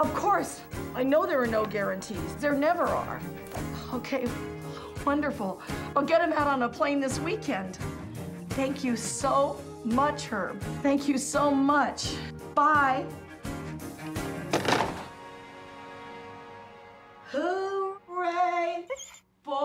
Of course, I know there are no guarantees. There never are. Okay, wonderful. I'll get him out on a plane this weekend. Thank you so much, Herb. Thank you so much. Bye. Hooray for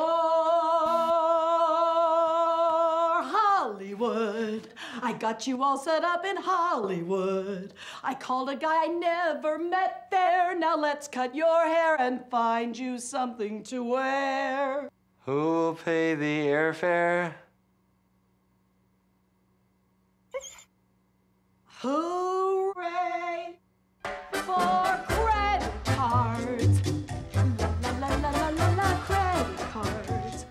Hollywood. I got you all set up in Hollywood. I called a guy I never met there. Now let's cut your hair and find you something to wear. Who'll pay the airfare? Hooray for credit cards. La la la la la la credit cards.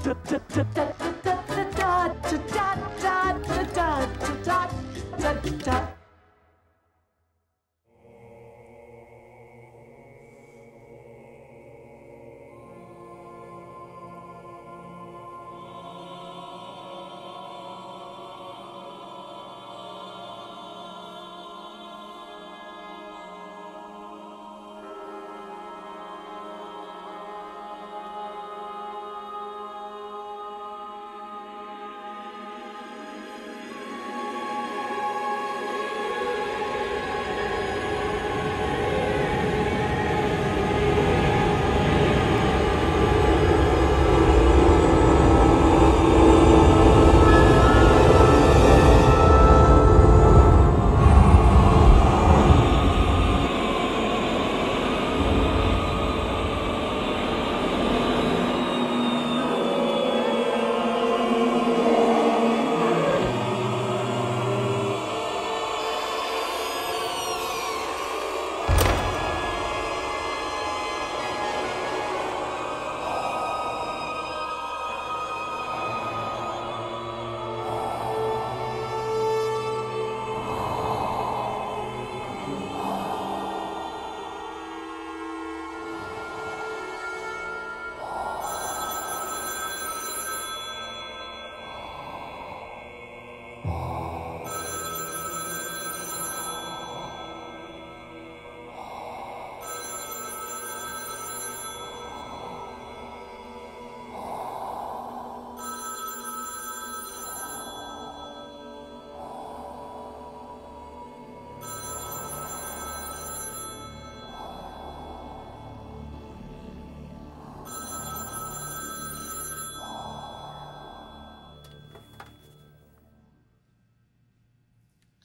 Da da da da da da da da da da da da da.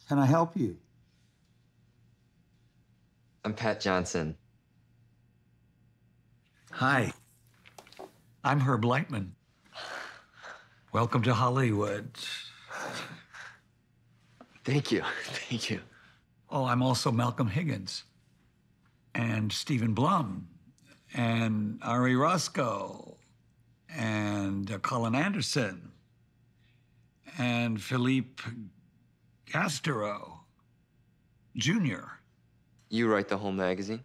Can I help you? I'm Pat Johnson. Hi. I'm Herb Lightman. Welcome to Hollywood. Thank you. Thank you. Oh, I'm also Malcolm Higgins. And Stephen Blum. And Ari Roscoe. And Colin Anderson. And Philippe Castro Jr. You write the whole magazine?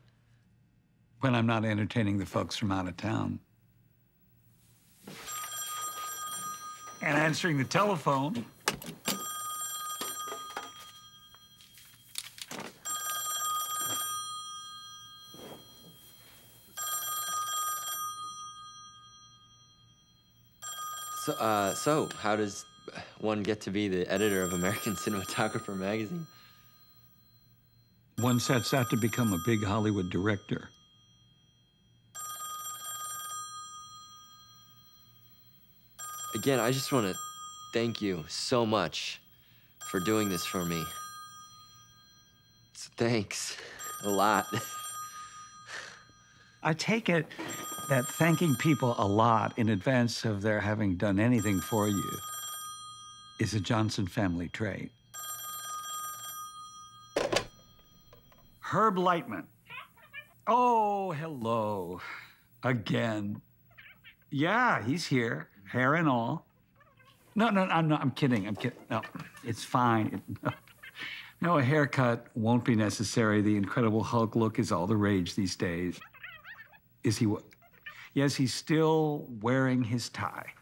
When I'm not entertaining the folks from out of town. And answering the telephone. So how does one get to be the editor of American Cinematographer magazine? One sets out to become a big Hollywood director. Again, I just want to thank you so much for doing this for me. So thanks a lot. I take it that thanking people a lot in advance of their having done anything for you is a Johnson family trait. Herb Lightman. Oh, hello. Again. Yeah, he's here, hair and all. No, I'm kidding. No, it's fine. No, a haircut won't be necessary. The Incredible Hulk look is all the rage these days. Is he what? Yes, he's still wearing his tie.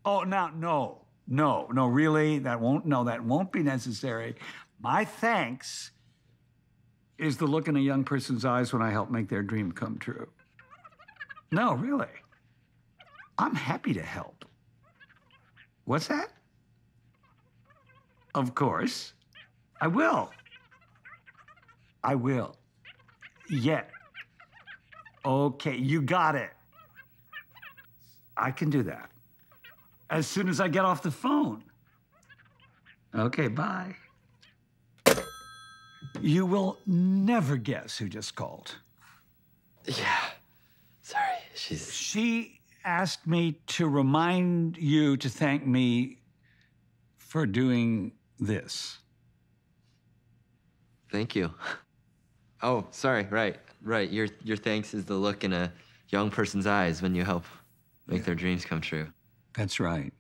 Oh, now, no, really, that won't be necessary. My thanks is the look in a young person's eyes when I help make their dream come true. No, really. I'm happy to help. What's that? Of course. I will. Yet. Okay, you got it. I can do that. As soon as I get off the phone. Okay, bye. You will never guess who just called. Yeah. Sorry, She asked me to remind you to thank me for doing this. Thank you. Oh, sorry, right. Your thanks is the look in a young person's eyes when you help make their dreams come true. That's right.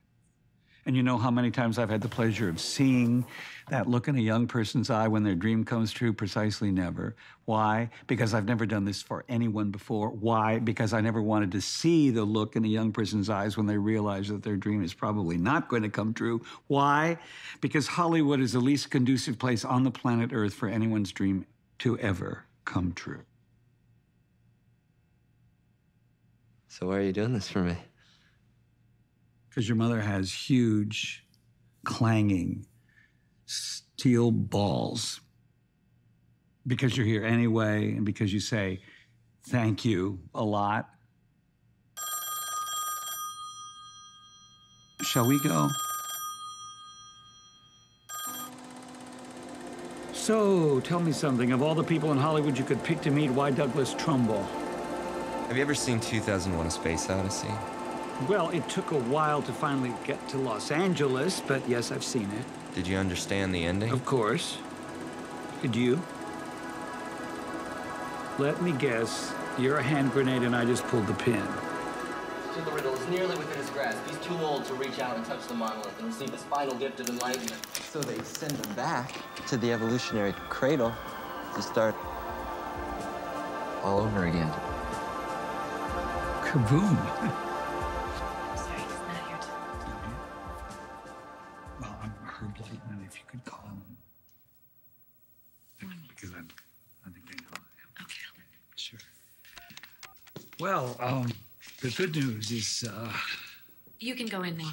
And you know how many times I've had the pleasure of seeing that look in a young person's eye when their dream comes true? Precisely never. Why? Because I've never done this for anyone before. Why? Because I never wanted to see the look in a young person's eyes when they realize that their dream is probably not going to come true. Why? Because Hollywood is the least conducive place on the planet Earth for anyone's dream to ever come true. So why are you doing this for me? Because your mother has huge, clanging steel balls. Because you're here anyway, and because you say thank you a lot. Shall we go? So, tell me something. Of all the people in Hollywood you could pick to meet, why Douglas Trumbull? Have you ever seen 2001: A Space Odyssey? Well, it took a while to finally get to Los Angeles, but yes, I've seen it. Did you understand the ending? Of course. Did you? Let me guess. You're a hand grenade and I just pulled the pin. Still, the riddle is nearly within his grasp. He's too old to reach out and touch the monolith and receive his final gift of enlightenment. So they send him back to the evolutionary cradle to start all over again. Kaboom. Well, I'm Herb Lightman, if you could call him. Because I think they know I am. Okay. Sure. Well, the good news is, You can go in now.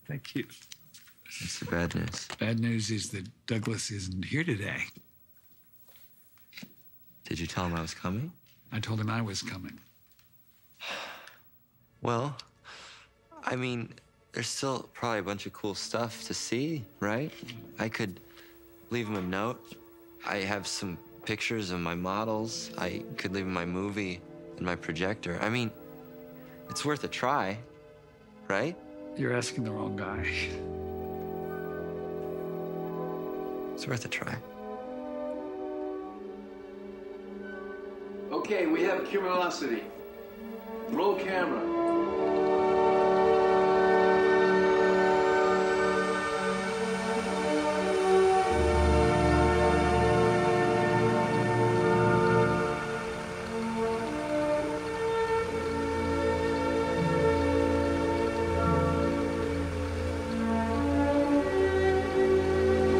thank you. What's the bad news? Bad news is that Douglas isn't here today. Did you tell him I was coming? I told him I was coming. Well, I mean, there's still probably a bunch of cool stuff to see, right? I could leave him a note. I have some pictures of my models. I could leave him my movie and my projector. I mean, it's worth a try, right? You're asking the wrong guy. It's worth a try. Okay, we have Cumulosity. Roll camera.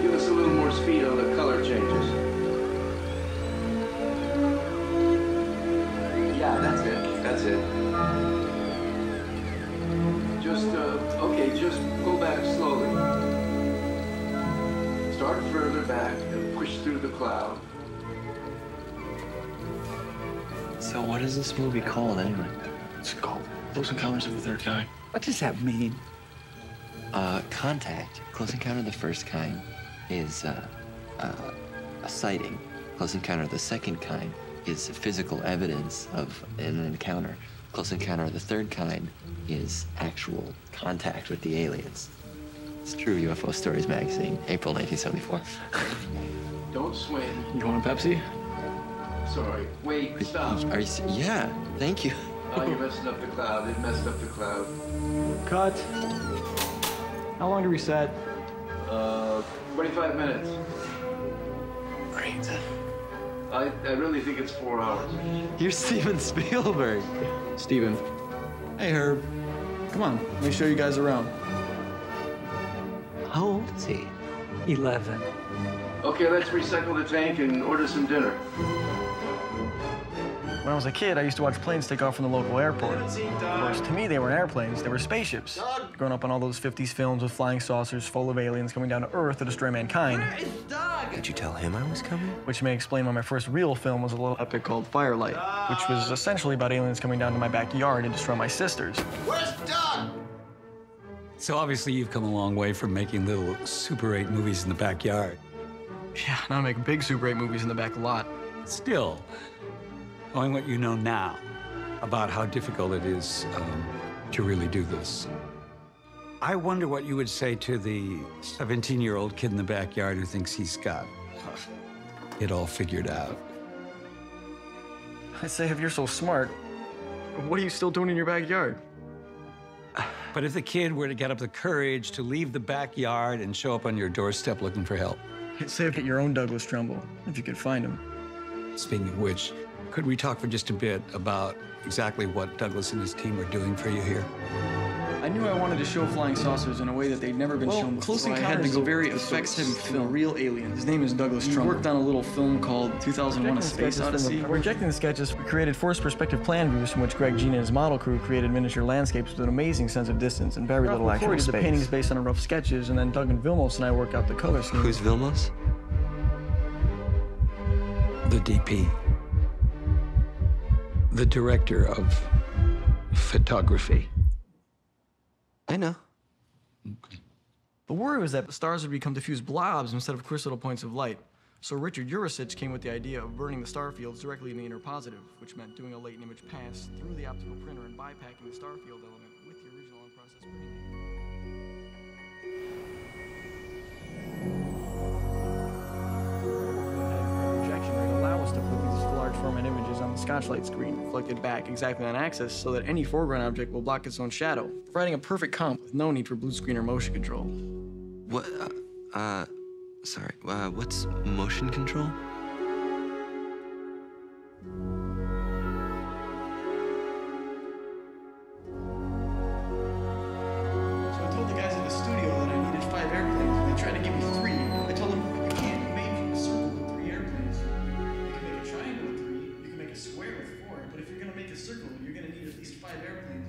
Give us a little more speed on the color changes. Yeah, that's it. That's it. Just, okay, just go back slowly. Start further back and push through the cloud. So what is this movie called anyway? It's called Close Encounters of the Third Kind. What does that mean? Contact. Close Encounter of the First Kind is a sighting. Close Encounter of the Second Kind is physical evidence of an encounter. Close Encounter of the Third Kind is actual contact with the aliens. It's True UFO Stories magazine, April 1974. Don't swing. You want a Pepsi? Sorry. Wait, stop. Are you? Yeah. Thank you. Oh, you're messing up the cloud. It messed up the cloud. Cut. How long do we set? 25 minutes. Great. I really think it's 4 hours. You're Steven Spielberg. Steven. Hey, Herb. Come on, let me show you guys around. How old is he? 11. Okay, let's recycle the tank and order some dinner. When I was a kid, I used to watch planes take off from the local airport. Of course, to me, they weren't airplanes, they were spaceships. Growing up on all those 50s films with flying saucers full of aliens coming down to Earth to destroy mankind. Did you tell him I was coming? Which may explain why my first real film was a little epic called Firelight, which was essentially about aliens coming down to my backyard to destroy my sisters. Where's Doug? So obviously you've come a long way from making little Super 8 movies in the backyard. Yeah, now I make big Super 8 movies in the back lot. Still, knowing what you know now about how difficult it is to really do this, I wonder what you would say to the 17-year-old kid in the backyard who thinks he's got it all figured out. I say, if you're so smart, what are you still doing in your backyard? But if the kid were to get up the courage to leave the backyard and show up on your doorstep looking for help. I'd say get your own Douglas Trumbull, if you could find him. Speaking of which, could we talk for just a bit about exactly what Douglas and his team are doing for you here? I knew I wanted to show flying saucers in a way that they'd never been shown before. Close Encounters, I had to go very effects-heavy film, real alien. His name is Douglas Trumbull. He worked on a little film called 2001: A Space Odyssey. By projecting the sketches, we created forced perspective plan views from which Greg Jean and his model crew created miniature landscapes with an amazing sense of distance and very little actual space. The paintings based on rough sketches, and then Doug and Vilmos and I work out the color scheme. Who's Vilmos? The DP. The director of photography. I know. Okay. The worry was that the stars would become diffuse blobs instead of crystal points of light. So Richard Urasich came with the idea of burning the star fields directly in the inner positive, which meant doing a latent image pass through the optical printer and bypacking the star field element with the original unprocessed printing. Projection rate allow us to put these large format images on the Scotchlight screen, reflected back exactly on axis, so that any foreground object will block its own shadow, providing a perfect comp with no need for blue screen or motion control. What, sorry, what's motion control? So I told the guys at the studio that I needed 5 airplanes, and they tried to give me 3. I told them, you can't make a circle with 3 airplanes. You can make a triangle with 3, you can make a square with 4, but if you're gonna make a circle, you're gonna need at least 5 airplanes.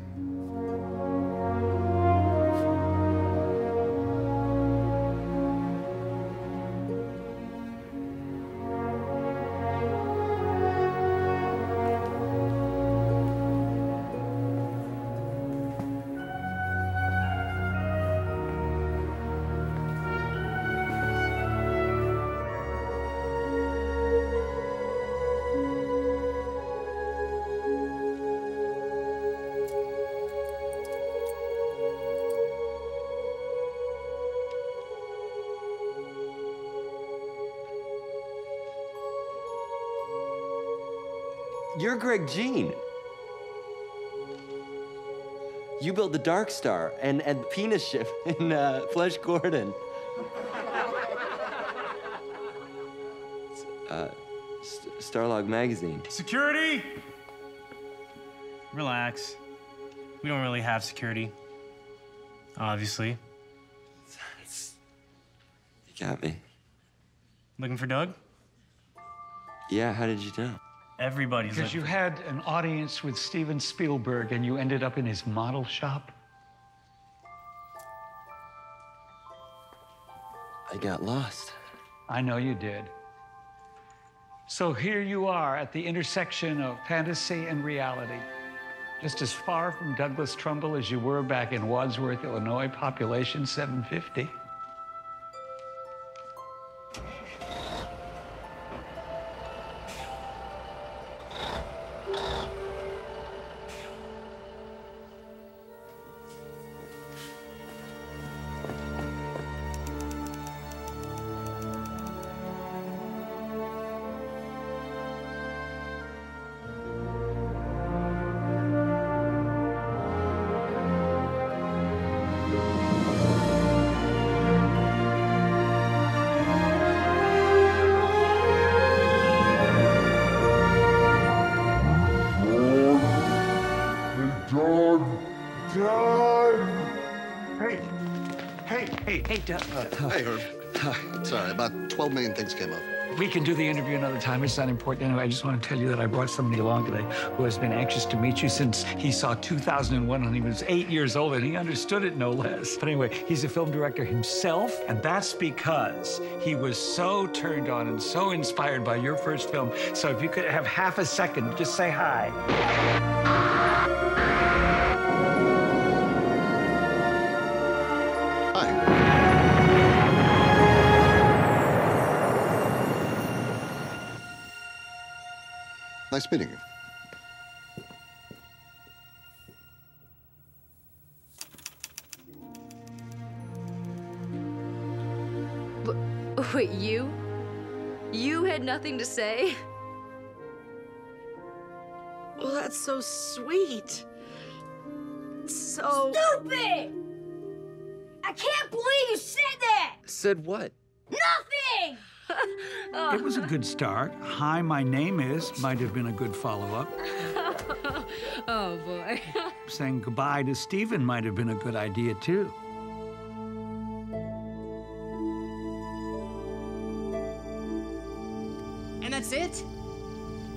You're Greg Jean. You built the Dark Star and the penis ship in Flesh Gordon. Starlog magazine. Security! Relax. We don't really have security. Obviously. You got me. Looking for Doug? Yeah, how did you know? Everybody's Because you had an audience with Steven Spielberg and you ended up in his model shop? I got lost. I know you did. So here you are at the intersection of fantasy and reality. Just as far from Douglas Trumbull as you were back in Wadsworth, Illinois, population 750. Hey, Doug. Hey, Herb. Sorry, about 12 million things came up. We can do the interview another time. It's not important anyway. I just want to tell you that I brought somebody along today who has been anxious to meet you since he saw 2001 when he was 8 years old, and he understood it no less. But anyway, he's a film director himself, and that's because he was so turned on and so inspired by your first film. So if you could have half a second, just say hi. Nice meeting you. Wait, you? You had nothing to say? Well, that's so sweet. So... Stupid! I can't believe you said that! Said what? Nothing! It was a good start. Hi, my name is might have been a good follow-up. Oh, boy. Saying goodbye to Stephen might have been a good idea, too. And that's it?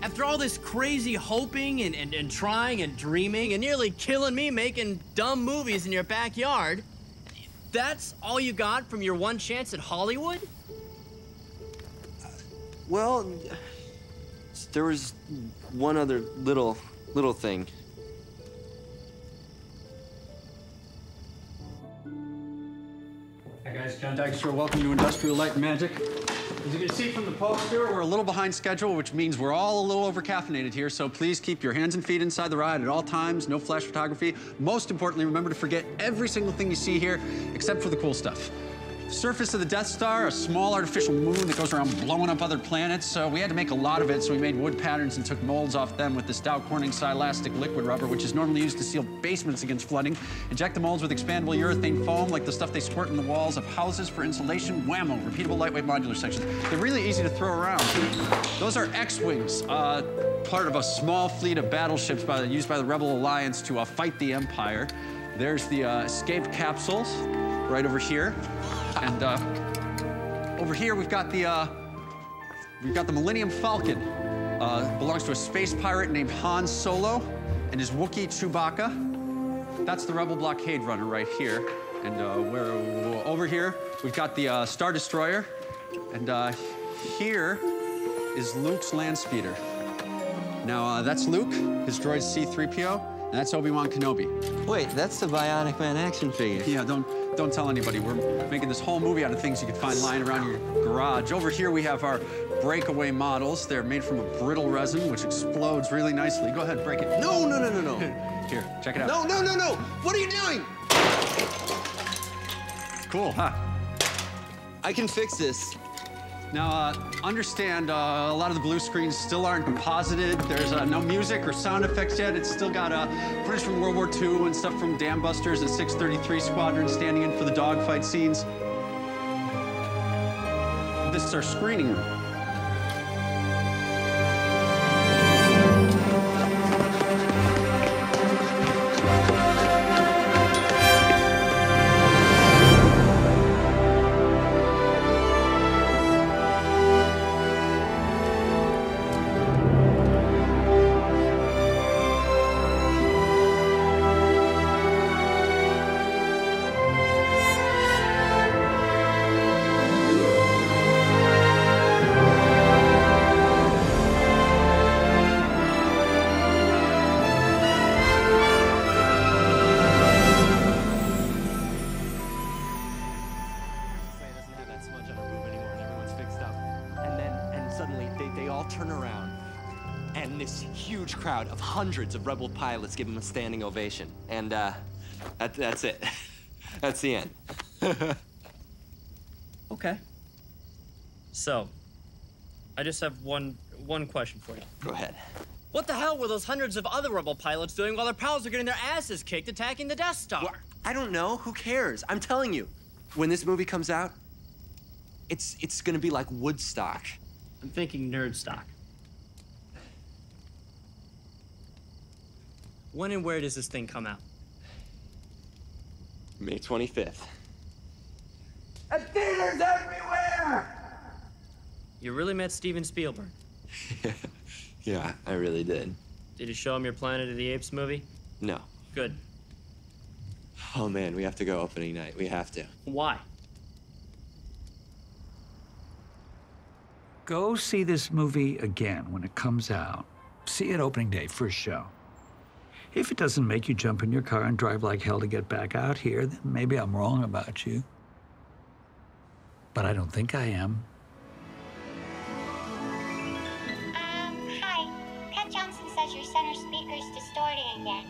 After all this crazy hoping and trying and dreaming and nearly killing me making dumb movies in your backyard, that's all you got from your one chance at Hollywood? Well, there was one other little thing. Hi guys, John Dykstra. Welcome to Industrial Light and Magic. As you can see from the poster, we're a little behind schedule, which means we're all a little over-caffeinated here, so please keep your hands and feet inside the ride at all times, no flash photography. Most importantly, remember to forget every single thing you see here, except for the cool stuff. The surface of the Death Star, a small artificial moon that goes around blowing up other planets, so we had to make a lot of it, so we made wood patterns and took molds off them with this Dow Corning Silastic liquid rubber, which is normally used to seal basements against flooding. Inject the molds with expandable urethane foam, like the stuff they squirt in the walls of houses for insulation. Whammo, repeatable lightweight modular sections. They're really easy to throw around. Those are X-Wings, part of a small fleet of battleships used by the Rebel Alliance to fight the Empire. There's the escape capsules right over here. And over here we've got the Millennium Falcon. Belongs to a space pirate named Han Solo and his Wookiee Chewbacca. That's the Rebel Blockade Runner right here. And over here we've got the Star Destroyer. And here is Luke's land speeder. Now that's Luke, his droid C-3PO, and that's Obi-Wan Kenobi. Wait, that's the Bionic Man action figure. Yeah, don't tell anybody. We're making this whole movie out of things you can find lying around your garage. Over here, we have our breakaway models. They're made from a brittle resin, which explodes really nicely. Go ahead, break it. No. Here, check it out. No. What are you doing? Cool, huh? I can fix this. Now, understand, a lot of the blue screens still aren't composited. There's no music or sound effects yet. It's still got footage from World War II and stuff from Dam Busters and 633 Squadron standing in for the dogfight scenes. This is our screening room. Hundreds of Rebel pilots give him a standing ovation. And that's it. That's the end. Okay. So, I just have one question for you. Go ahead. What the hell were those hundreds of other Rebel pilots doing while their pals are getting their asses kicked attacking the Death Star? Well, I don't know. Who cares? I'm telling you, when this movie comes out, it's gonna be like Woodstock. I'm thinking Nerdstock. When and where does this thing come out? May 25th. And theaters everywhere! You really met Steven Spielberg? Yeah, I really did. Did you show him your Planet of the Apes movie? No. Good. Oh man, we have to go opening night. We have to. Why? Go see this movie again when it comes out. See it opening day, first show. If it doesn't make you jump in your car and drive like hell to get back out here, then maybe I'm wrong about you. But I don't think I am. Hi. Pat Johnson says your center speaker's distorting again.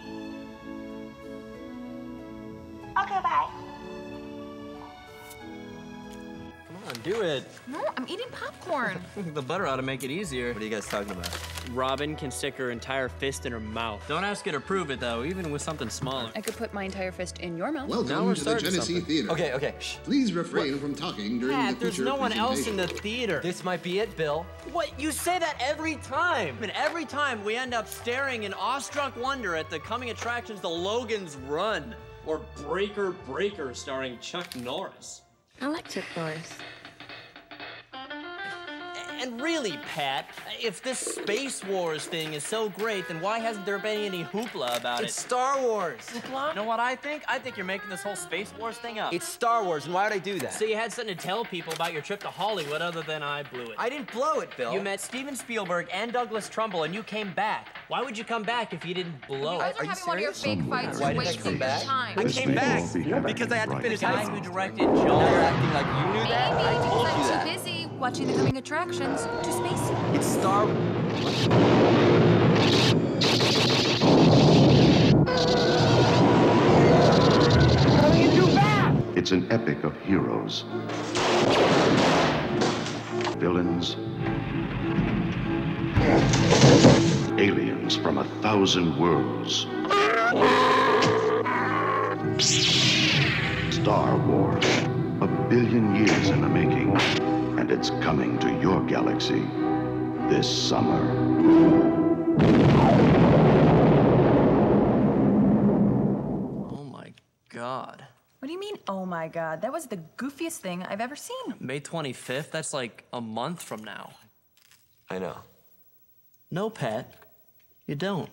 Okay, bye. Come on, do it. No, I'm eating popcorn. The butter ought to make it easier. What are you guys talking about? Robin can stick her entire fist in her mouth. Don't ask her to prove it, though, even with something smaller. I could put my entire fist in your mouth. Welcome to the Genesee Theater. Okay. Please refrain from talking during Pat, the there's feature no one else in presentation. the theater. This might be it, Bill. What? You say that every time. And every time we end up staring in awestruck wonder at the coming attractions to Logan's Run. Or Breaker Breaker starring Chuck Norris. I like Chuck Norris. And really, Pat, if this Space Wars thing is so great, then why hasn't there been any hoopla about it? It's Star Wars. You know what I think? I think you're making this whole Space Wars thing up. It's Star Wars, and why would I do that? So you had something to tell people about your trip to Hollywood other than I blew it. I didn't blow it, Bill. You met Steven Spielberg and Douglas Trumbull, and you came back. Why would you come back if you didn't blow You it? guys are having one of your fake fights. Why You're did I wasting come your back? time. I came back because I had to finish The guy high who school. directed Now you're Jaws. acting like you knew that? Maybe I told because you I'm that. too busy watching the coming attractions to space. It's Star It's an epic of heroes, villains, aliens from 1,000 worlds. Star Wars, 1 billion years in the making, and it's coming to your galaxy this summer. Oh my God. What do you mean, oh my God? That was the goofiest thing I've ever seen. May 25th? That's like a month from now. I know. No, Pat. You don't.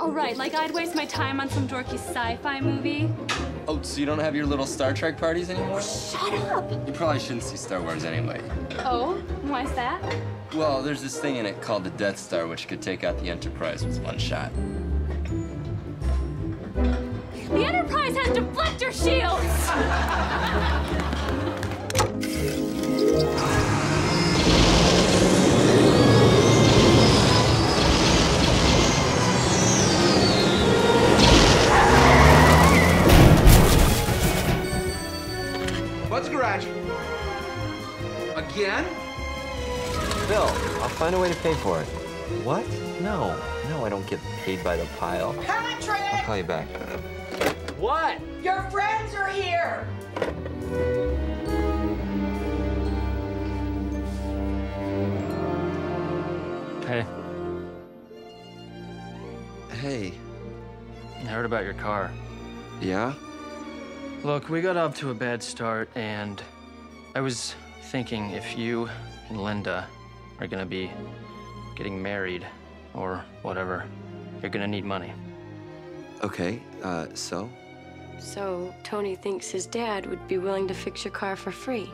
All right, like I'd waste my time on some dorky sci-fi movie. Oh, so you don't have your little Star Trek parties anymore? Shut up! You probably shouldn't see Star Wars anyway. Oh, why's that? Well, there's this thing in it called the Death Star, which could take out the Enterprise with one shot. The Enterprise has deflector shields! What's garage? Again? Bill, I'll find a way to pay for it. What? No, I don't get paid by the pile. Patrick! I'll call you back. What? Your friends are here! Hey, Hey. I heard about your car. Yeah? Look, we got off to a bad start, and I was thinking if you and Linda are gonna be getting married or whatever, you're gonna need money. Okay, so? So Tony thinks his dad would be willing to fix your car for free.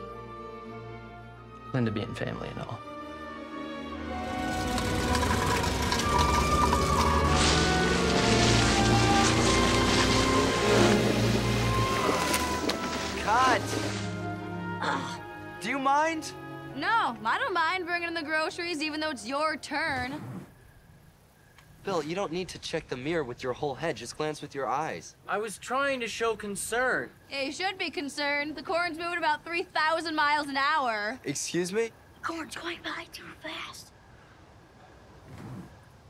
Linda being family and all. Cut! Do you mind? No, I don't mind bringing in the groceries, even though it's your turn. Bill, you don't need to check the mirror with your whole head. Just glance with your eyes. I was trying to show concern. Yeah, you should be concerned. The corn's moving about 3,000 miles an hour. Excuse me? Corn's going by too fast.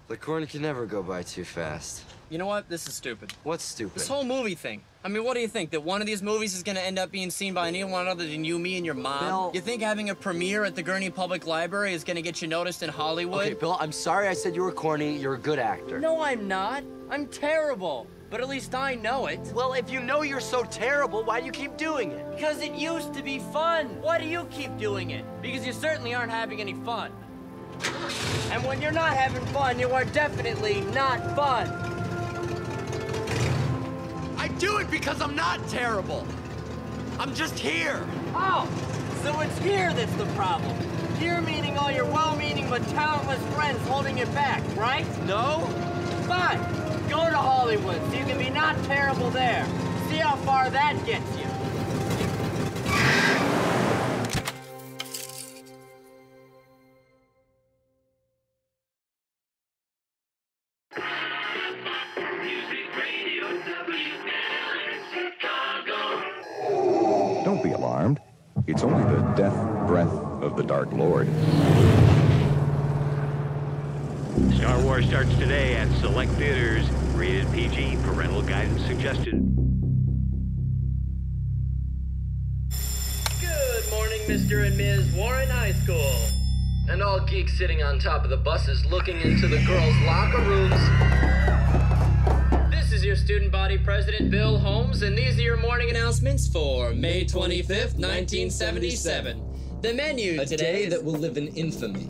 The corn can never go by too fast. You know what? This is stupid. What's stupid? This whole movie thing. I mean, what do you think? That one of these movies is gonna end up being seen by anyone other than you, me, and your mom? Bill. You think having a premiere at the Gurney Public Library is gonna get you noticed in Hollywood? Okay, Bill, I'm sorry I said you were corny. You're a good actor. No, I'm not. I'm terrible. But at least I know it. Well, if you know you're so terrible, why do you keep doing it? Because it used to be fun. Why do you keep doing it? Because you certainly aren't having any fun. And when you're not having fun, you are definitely not fun. I do it because I'm not terrible. I'm just here. Oh, so it's here that's the problem. Here meaning all your well-meaning but talentless friends holding you back, right? No? Fine. Go to Hollywood so you can be not terrible there. See how far that gets you. Don't be alarmed. It's only the death breath of the Dark Lord. Star Wars starts today at select theaters. Rated PG. Parental guidance suggested. Good morning, Mr. and Ms. Warren High School. And all geeks sitting on top of the buses looking into the girls' locker rooms. This is your student body president, Bill Holmes, and these are your morning announcements for May 25th, 1977. The menu today that will live in infamy.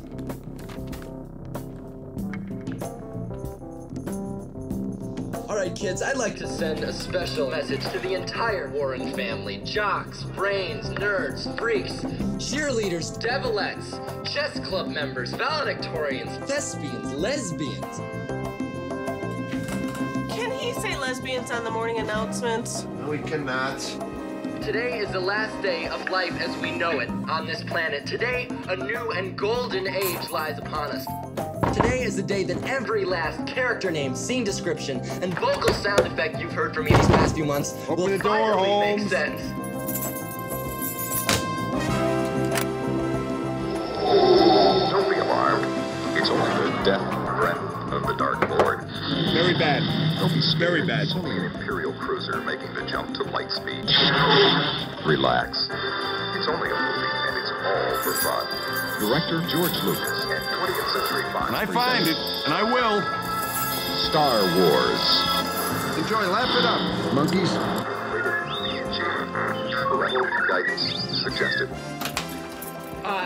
All right, kids, I'd like to send a special message to the entire Warren family. Jocks, brains, nerds, freaks, cheerleaders, devilettes, chess club members, valedictorians, thespians, lesbians. Can he say lesbians on the morning announcements? No, we cannot. Today is the last day of life as we know it on this planet. Today, a new and golden age lies upon us. Today is the day that every last character name, scene description, and vocal sound effect you've heard from me these past few months will finally make sense. Don't be alarmed. It's only the death breath of the Dark Lord. Very bad. Don't be scared. Very bad. It's only an Imperial cruiser making the jump to light speed. Relax. It's only a movie, and it's all for fun. Director George Lucas and 20th Century Fox. And I find it, and I will. Star Wars. Enjoy, laugh it up. Monkeys. Parental guidance suggested.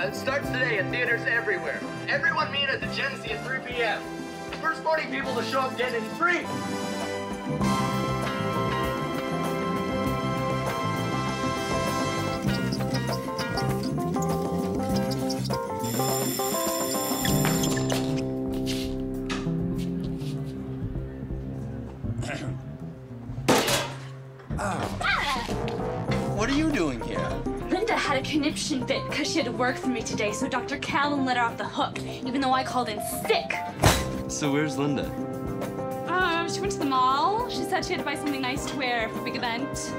It starts today at theaters everywhere. Everyone meet at the Gen Z at 3 p.m. The first 40 people to show up get in free. What are you doing here? Linda had a conniption fit because she had to work for me today, so Dr. Callan let her off the hook, even though I called in sick. So where's Linda? She went to the mall. She said she had to buy something nice to wear for a big event.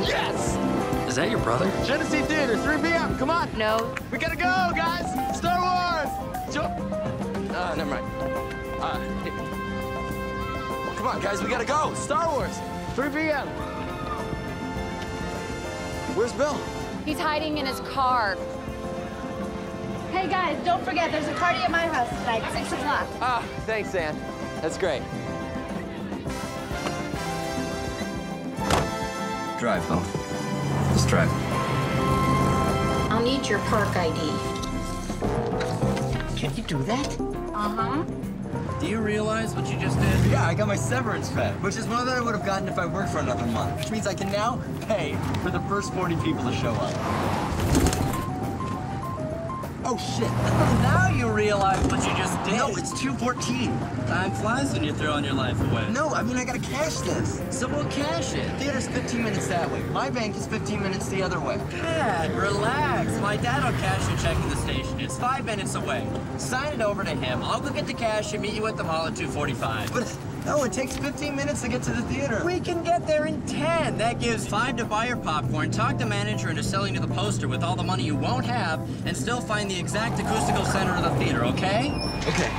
Yes! Is that your brother? Genesee Theater, 3 p.m. Come on. No. We gotta go, guys. Star Wars. Never mind. Come on, guys. We gotta go. Star Wars, 3 p.m. Where's Bill? He's hiding in his car. Hey guys, don't forget, there's a party at my house tonight, 6 o'clock. Ah, thanks, Ann. That's great. Drive, Bill. Just drive. I'll need your park ID. Can you do that? Uh-huh. Do you realize what you just did? Yeah, I got my severance pay, which is more than I would have gotten if I worked for another month. Which means I can now pay for the first 40 people to show up. Oh, shit. Now you realize what you just did. No, it's 2:14. Time flies when you're throwing your life away. No, I mean, I gotta cash this. So we'll cash it. Theater's 15 minutes that way. My bank is 15 minutes the other way. Dad, relax. My dad will cash your check in the station. It's 5 minutes away. Sign it over to him. I'll go get the cash and meet you at the mall at 2:45. But no, it takes 15 minutes to get to the theater. We can get there in 10. That gives 5 to buy your popcorn, talk the manager into selling you the poster with all the money you won't have, and still find the exact acoustical center of the theater, okay? Okay.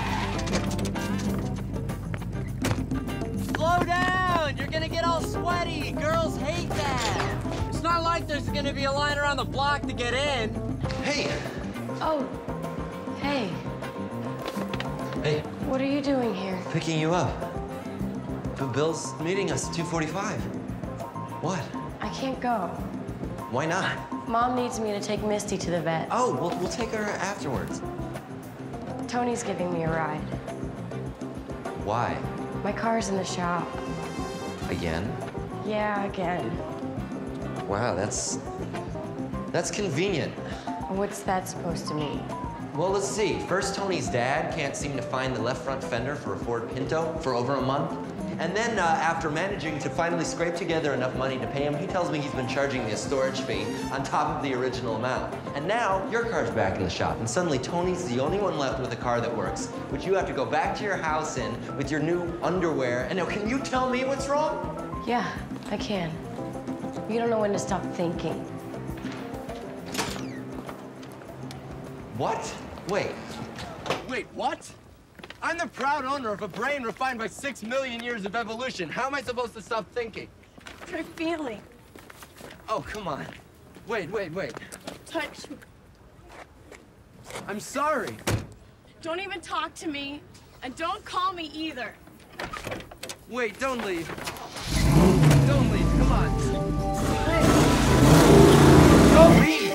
Slow down! You're gonna get all sweaty. Girls hate that. It's not like there's gonna be a line around the block to get in. Hey. Oh, hey. Hey, What are you doing here? picking you up. But Bill's meeting us at 2:45. What? I can't go. Why not? Mom needs me to take Misty to the vet. Oh, we'll take her afterwards. Tony's giving me a ride. Why? My car's in the shop. Again? Yeah, again. Wow, that's convenient. What's that supposed to mean? Well, let's see. First, Tony's dad can't seem to find the left front fender for a Ford Pinto for over a month. And then after managing to finally scrape together enough money to pay him, he tells me he's been charging me a storage fee on top of the original amount. And now your car's back in the shop, and suddenly Tony's the only one left with a car that works, which you have to go back to your house in with your new underwear. And now, can you tell me what's wrong? Yeah, I can. You don't know when to stop thinking. What? Wait, what? I'm the proud owner of a brain refined by 6 million years of evolution. How am I supposed to stop thinking? Try feeling. Oh, come on. Wait. Touch me. I'm sorry. Don't even talk to me, and don't call me either. Wait, don't leave. Don't leave, come on. Don't leave!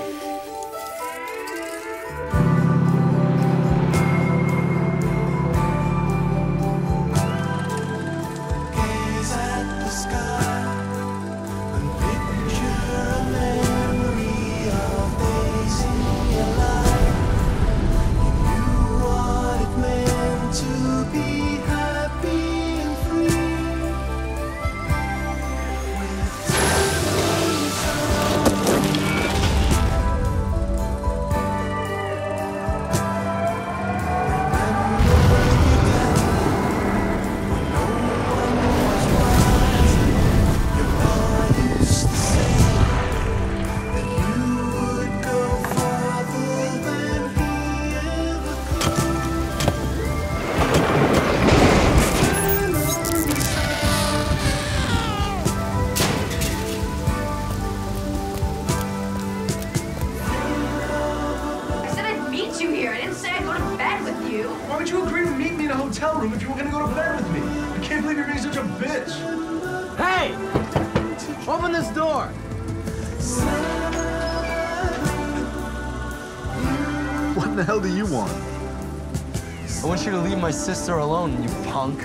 What the hell do you want? I want you to leave my sister alone, you punk.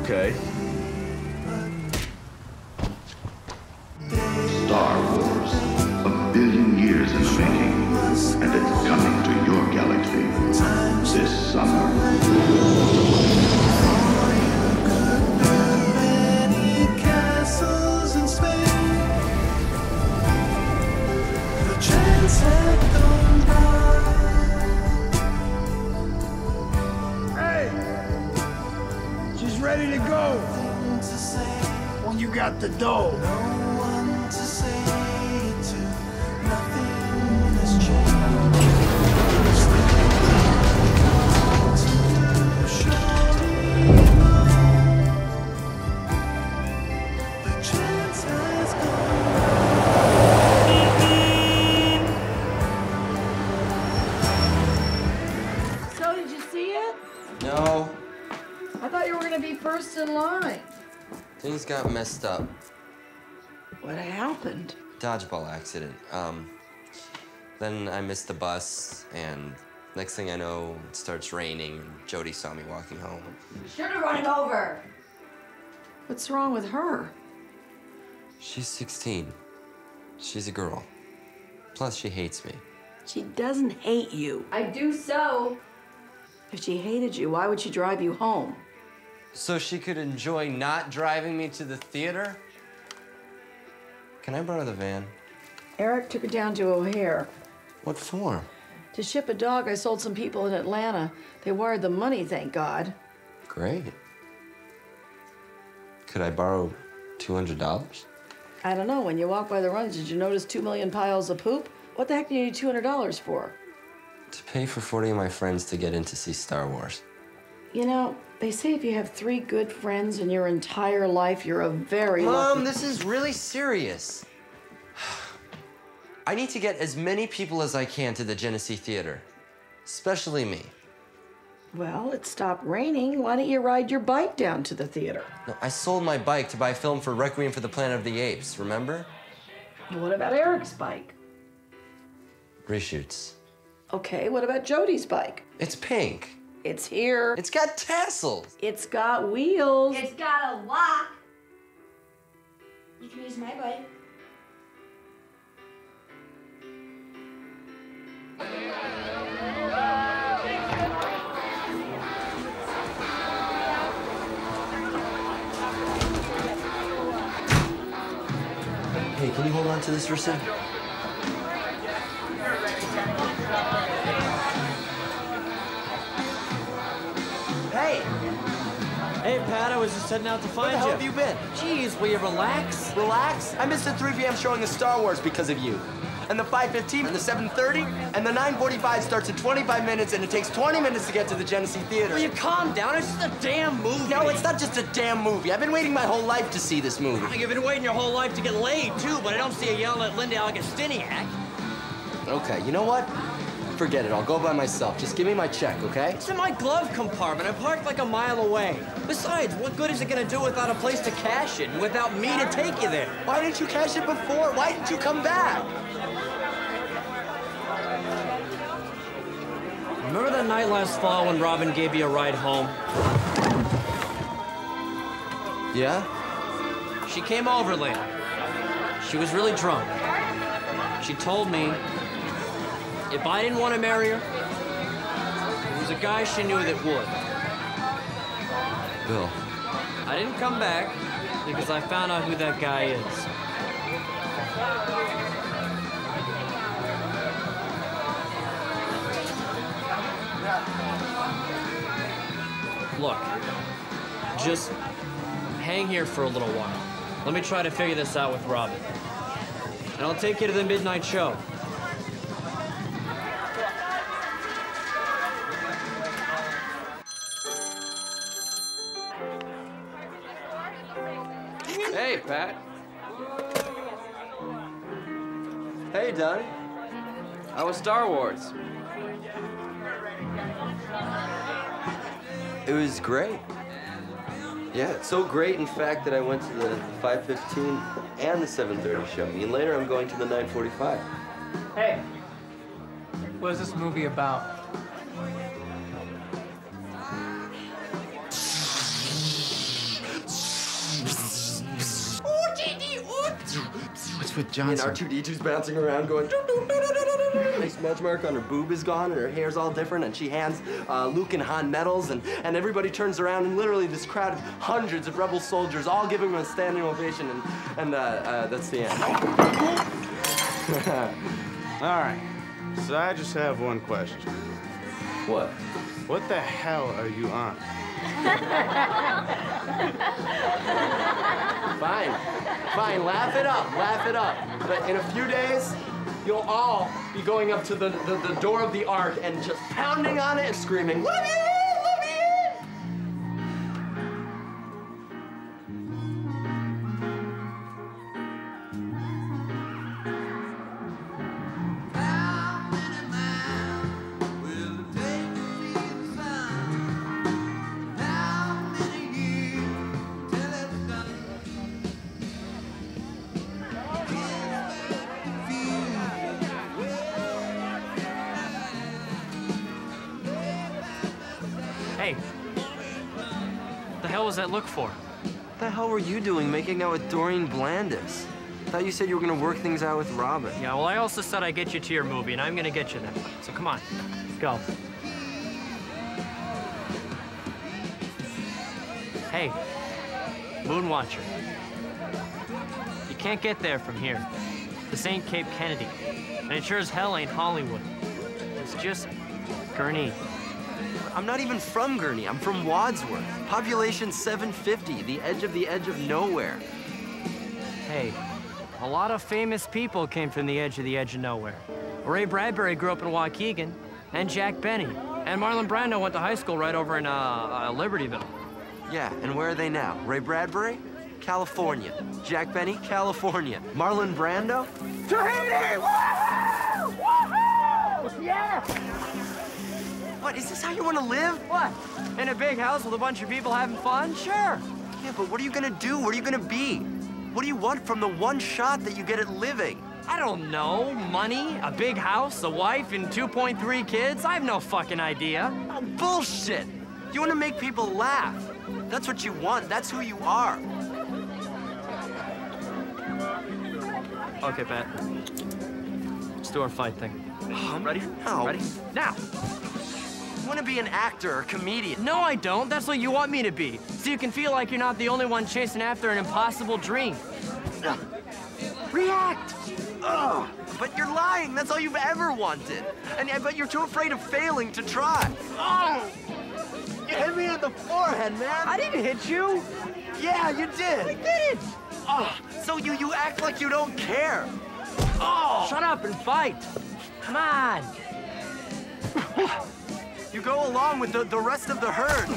Okay. Star Wars, 1 billion years in the making, and it's coming to your galaxy this summer. Hey! She's ready to go. When you got the dough. So, did you see it? No, I thought you were gonna be first in line. things got messed up. What happened? Dodgeball accident. Then I missed the bus, and next thing I know, it starts raining, and Jody saw me walking home. Should have run it over. What's wrong with her? She's 16. She's a girl. Plus, she hates me. She doesn't hate you. I do so. If she hated you, why would she drive you home? So she could enjoy not driving me to the theater? Can I borrow the van? Eric took her down to O'Hare. What for? To ship a dog I sold some people in Atlanta. They wired the money, thank God. Great. Could I borrow $200? I don't know, when you walk by the runs, did you notice 2 million piles of poop? What the heck do you need $200 for? To pay for 40 of my friends to get in to see Star Wars. You know, they say if you have 3 good friends in your entire life, you're a very Mom, lucky... this is really serious. I need to get as many people as I can to the Genesee Theater, especially me. Well, it stopped raining. Why don't you ride your bike down to the theater? No, I sold my bike to buy film for Requiem for the Planet of the Apes, remember? What about Eric's bike? Reshoots. Okay, what about Jody's bike? It's pink. It's here. It's got tassels. It's got wheels. It's got a lock. You can use my bike. Can you hold on to this for a sec? Hey! Hey, Pat, I was just heading out to find you. Where the hell have you been? Jeez, will you relax? Relax? I missed the 3 p.m. showing of Star Wars because of you. And the 5:15 and the 7:30 and the 9:45 starts in 25 minutes and it takes 20 minutes to get to the Genesee Theater. Will you calm down? It's just a damn movie. No, it's not just a damn movie. I've been waiting my whole life to see this movie. You've been waiting your whole life to get laid, too, but I don't see you yelling at Linda Augustiniak. Okay, you know what? Forget it. I'll go by myself. Just give me my check, okay? It's in my glove compartment. I parked like a mile away. Besides, what good is it gonna do without a place to cash it and without me to take you there? Why didn't you cash it before? Why didn't you come back? Remember that night last fall when Robin gave you a ride home? Yeah? She came over later. She was really drunk. She told me if I didn't want to marry her, there was a guy she knew that would. Bill. I didn't come back because I found out who that guy is. Look, just hang here for a little while. Let me try to figure this out with Robin. And I'll take you to the midnight show. Hey, Pat. Hey, Don. How was Star Wars? It was great. Yeah, it's so great, in fact, that I went to the 5:15 and the 7:30 show. And later, I'm going to the 9:45. Hey, what is this movie about? What's with Johnson? And R2-D2's bouncing around going... A smudge mark on her boob is gone, and her hair's all different, and she hands Luke and Han medals, and everybody turns around, and literally this crowd of hundreds of rebel soldiers all give him a standing ovation, and that's the end. All right, so I just have one question. What? What the hell are you on? Fine, laugh it up. But in a few days, you'll all be going up to the door of the Ark and just pounding on it and screaming, "Let me in! Let me in!" Hey, what the hell was that look for? What the hell were you doing making out with Doreen Blandis? I thought you said you were gonna work things out with Robin. Yeah, well, I also said I'd get you to your movie, and I'm gonna get you there. So come on, let's go. Hey, Moonwatcher. You can't get there from here. This ain't Cape Kennedy, and it sure as hell ain't Hollywood. It's just Gurnee. I'm not even from Gurnee. I'm from Wadsworth. Population 750, the edge of nowhere. Hey, a lot of famous people came from the edge of nowhere. Ray Bradbury grew up in Waukegan, and Jack Benny. And Marlon Brando went to high school right over in Libertyville. Yeah, and where are they now? Ray Bradbury? California. Jack Benny? California. Marlon Brando? Tahiti! Woohoo! Woohoo! Yeah! What, is this how you want to live? What? In a big house with a bunch of people having fun? Sure. Yeah, but what are you gonna do? What are you gonna be? What do you want from the one shot that you get at living? I don't know. Money, a big house, a wife, and 2.3 kids? I have no fucking idea. Oh, bullshit! You want to make people laugh. That's what you want. That's who you are. Okay, Pat. Let's do our fight thing. Ready? No. Ready? Now! You want to be an actor or comedian? No, I don't. That's what you want me to be. So you can feel like you're not the only one chasing after an impossible dream. React! Ugh. But you're lying. That's all you've ever wanted. But you're too afraid of failing to try. Oh! You hit me in the forehead, man. I didn't hit you. Yeah, you did. I did. Oh, so you act like you don't care. Oh! Shut up and fight. Come on. You go along with the rest of the herd.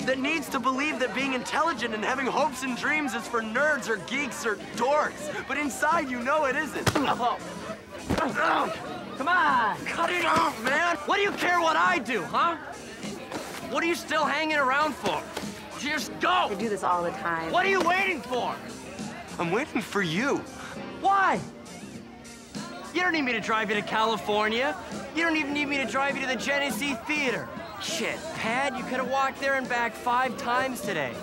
That needs to believe that being intelligent and having hopes and dreams is for nerds or geeks or dorks. But inside, you know it isn't. Come on. Cut it off, man. What do you care what I do, huh? What are you still hanging around for? Just go. I do this all the time. What are you waiting for? I'm waiting for you. Why? You don't need me to drive you to California. You don't even need me to drive you to the Genesee Theater. Shit, Pat, you could have walked there and back 5 times today.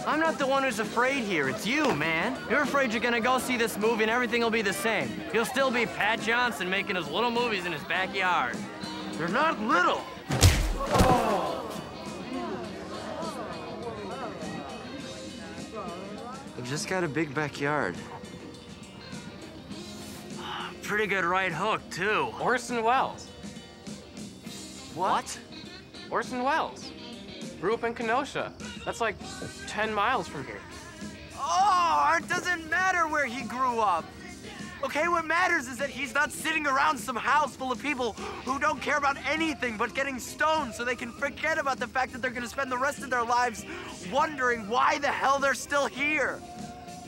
I'm not the one who's afraid here. It's you, man. You're afraid you're gonna go see this movie and everything will be the same. He'll still be Pat Johnson making his little movies in his backyard. They're not little. Oh. I've just got a big backyard. Pretty good right hook, too. Orson Welles. What? Orson Welles. Grew up in Kenosha. That's like 10 miles from here. Oh, it doesn't matter where he grew up. Okay, what matters is that he's not sitting around some house full of people who don't care about anything but getting stoned so they can forget about the fact that they're gonna spend the rest of their lives wondering why the hell they're still here.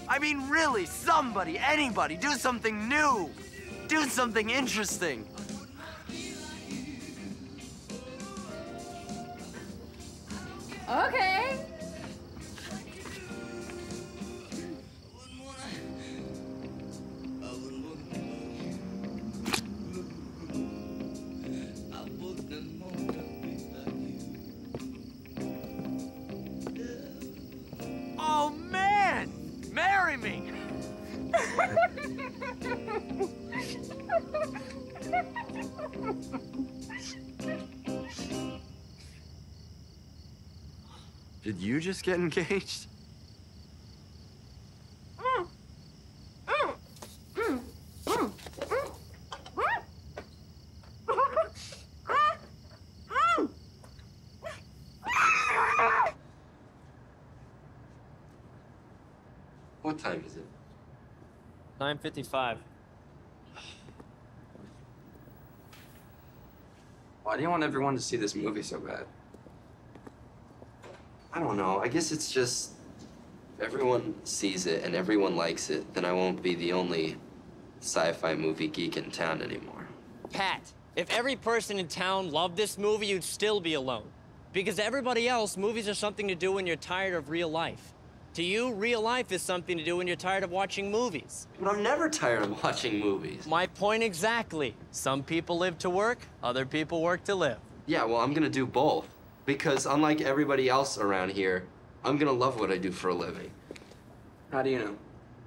I mean, really, somebody, anybody, do something new. Do something interesting. Okay. Oh, man! Marry me! Did you just get engaged? What time is it? 9:55. Why do you want everyone to see this movie so bad? I don't know. I guess it's just if everyone sees it and everyone likes it, then I won't be the only sci-fi movie geek in town anymore. Pat, if every person in town loved this movie, you'd still be alone. Because to everybody else, movies are something to do when you're tired of real life. To you, real life is something to do when you're tired of watching movies. But I'm never tired of watching movies. My point exactly. Some people live to work, other people work to live. Yeah, well, I'm gonna do both. Because unlike everybody else around here, I'm gonna love what I do for a living. How do you know?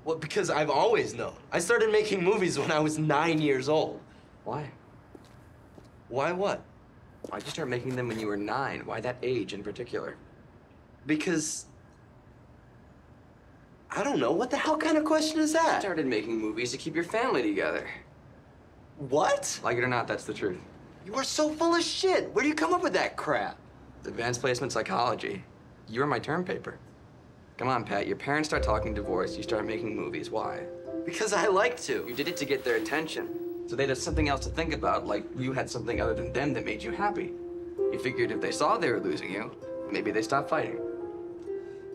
Well, because I've always known. I started making movies when I was 9 years old. Why? Why what? Why'd you start making them when you were 9? Why that age in particular? Because... I don't know. What the hell kind of question is that? You started making movies to keep your family together. What? Like it or not, that's the truth. You are so full of shit. Where do you come up with that crap? Advanced placement psychology. You were my term paper. Come on, Pat. Your parents start talking divorce. You start making movies. Why? Because I like to. You did it to get their attention. So they'd have something else to think about, like you had something other than them that made you happy. You figured if they saw they were losing you, maybe they stopped fighting.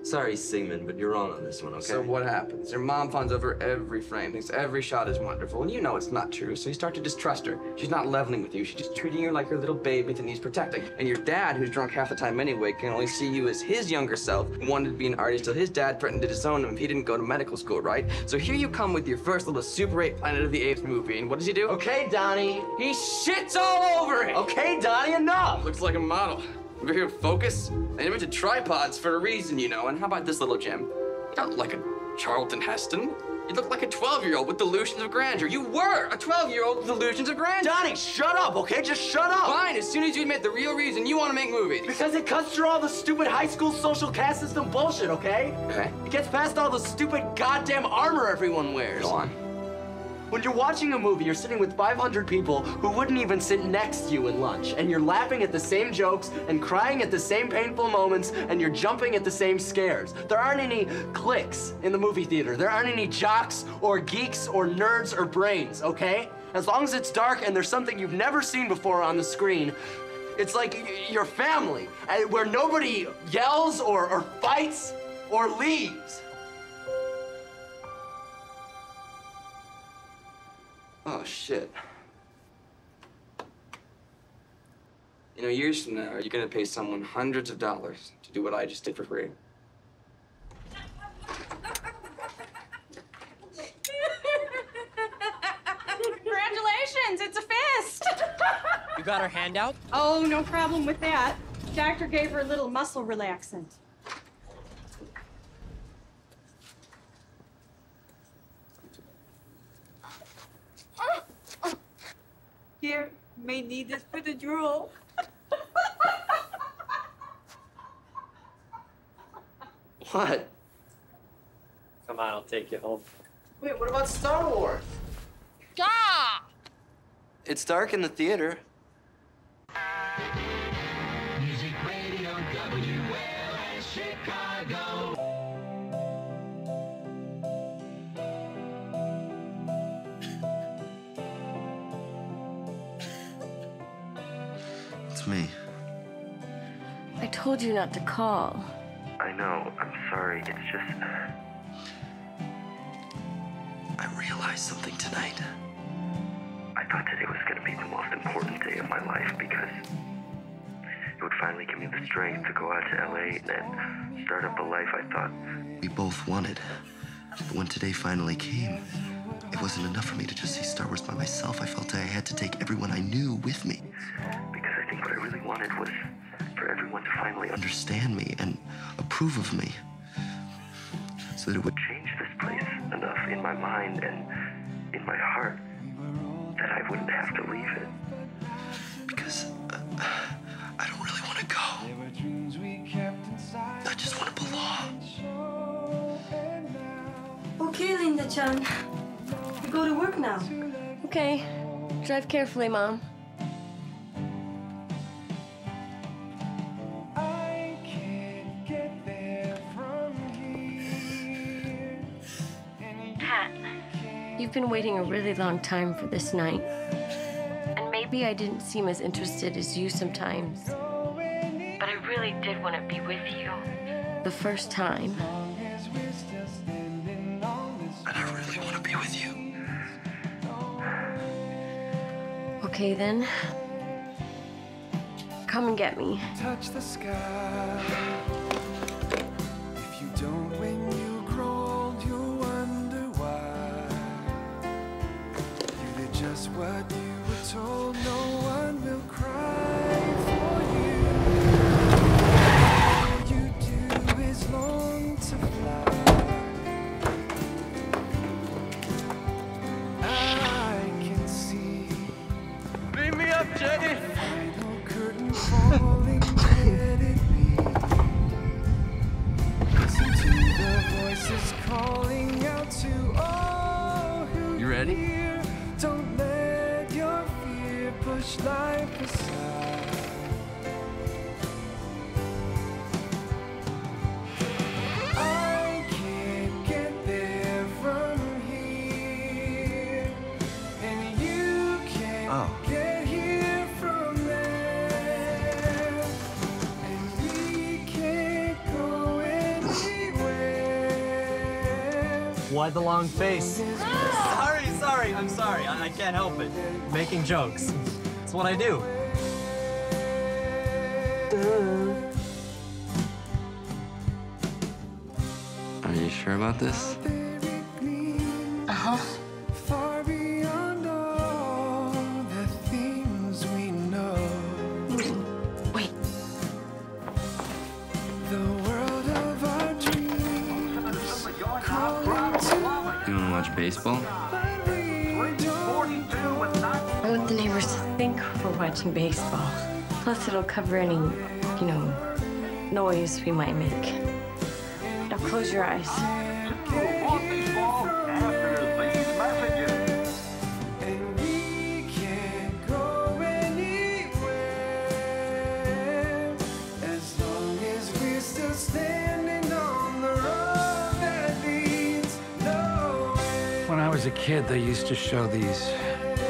Sorry, Sigmund, but you're wrong on this one, okay? So what happens? Your mom fawns over every frame, thinks every shot is wonderful, and you know it's not true, so you start to distrust her. She's not leveling with you. She's just treating you like her little baby that needs protecting. And your dad, who's drunk half the time anyway, can only see you as his younger self, who wanted to be an artist till his dad threatened to disown him if he didn't go to medical school, right? So here you come with your first little Super 8 Planet of the Apes movie, and what does he do? Okay, Donnie. He shits all over it. Okay, Donnie, enough. Looks like a model. Over here, focus. They invented tripods for a reason, you know. And how about this little gem? You don't like a Charlton Heston. You look like a 12-year-old with delusions of grandeur. You were a 12-year-old with delusions of grandeur. Donnie, shut up, okay? Just shut up. Fine, as soon as you admit the real reason you want to make movies. Because it cuts through all the stupid high school social caste system bullshit, okay? Okay. It gets past all the stupid goddamn armor everyone wears. Go on. When you're watching a movie, you're sitting with 500 people who wouldn't even sit next to you in lunch, and you're laughing at the same jokes and crying at the same painful moments, and you're jumping at the same scares. There aren't any cliques in the movie theater. There aren't any jocks or geeks or nerds or brains, okay? As long as it's dark and there's something you've never seen before on the screen, it's like your family, where nobody yells or fights or leaves. Oh, shit. You know, years from now, are you gonna pay someone hundreds of dollars to do what I just did for free? Congratulations, it's a fist! You got her handout? Oh, no problem with that. Doctor gave her a little muscle relaxant. Here, may need this for the drool. What? Come on, I'll take you home. Wait, what about Star Wars? Yeah! It's dark in the theater. Music Radio WLS Chicago. It's me. I told you not to call. I know. I'm sorry. It's just... I realized something tonight. I thought today was going to be the most important day of my life because it would finally give me the strength to go out to LA and start up the life I thought we both wanted. But when today finally came, it wasn't enough for me to just see Star Wars by myself. I felt I had to take everyone I knew with me. Because I think what I really wanted was for everyone to finally understand me and approve of me. So that it would change this place enough in my mind and in my heart that I wouldn't have to leave it. Because I don't really want to go. I just want to belong. Okay, Linda-chan. You go to work now. Okay. Drive carefully, Mom. Pat, you've been waiting a really long time for this night. And maybe I didn't seem as interested as you sometimes. But I really did want to be with you. The first time. And I really want to be with you. Okay, then. Come and get me. Touch the sky. If you don't, when you grow old, you'll wonder why. You did just what you were told. No one will cry for you. All you do is long to fly. I can see. Beam me up, Jenny! Falling, let it be. Listen to the voices calling out to all who You ready? hear. Don't let your fear push life aside. I can't get there from here, and you can't get here from there. Why the long face? Sorry, I'm sorry. I can't help it. Making jokes. It's what I do. Are you sure about this? Uh-huh. Far beyond all the things we know. Wait. The world of our dreams. Baseball? I want the neighbors to think we're watching baseball. Plus, it'll cover any, noise we might make. Now close your eyes. When I was a kid, they used to show these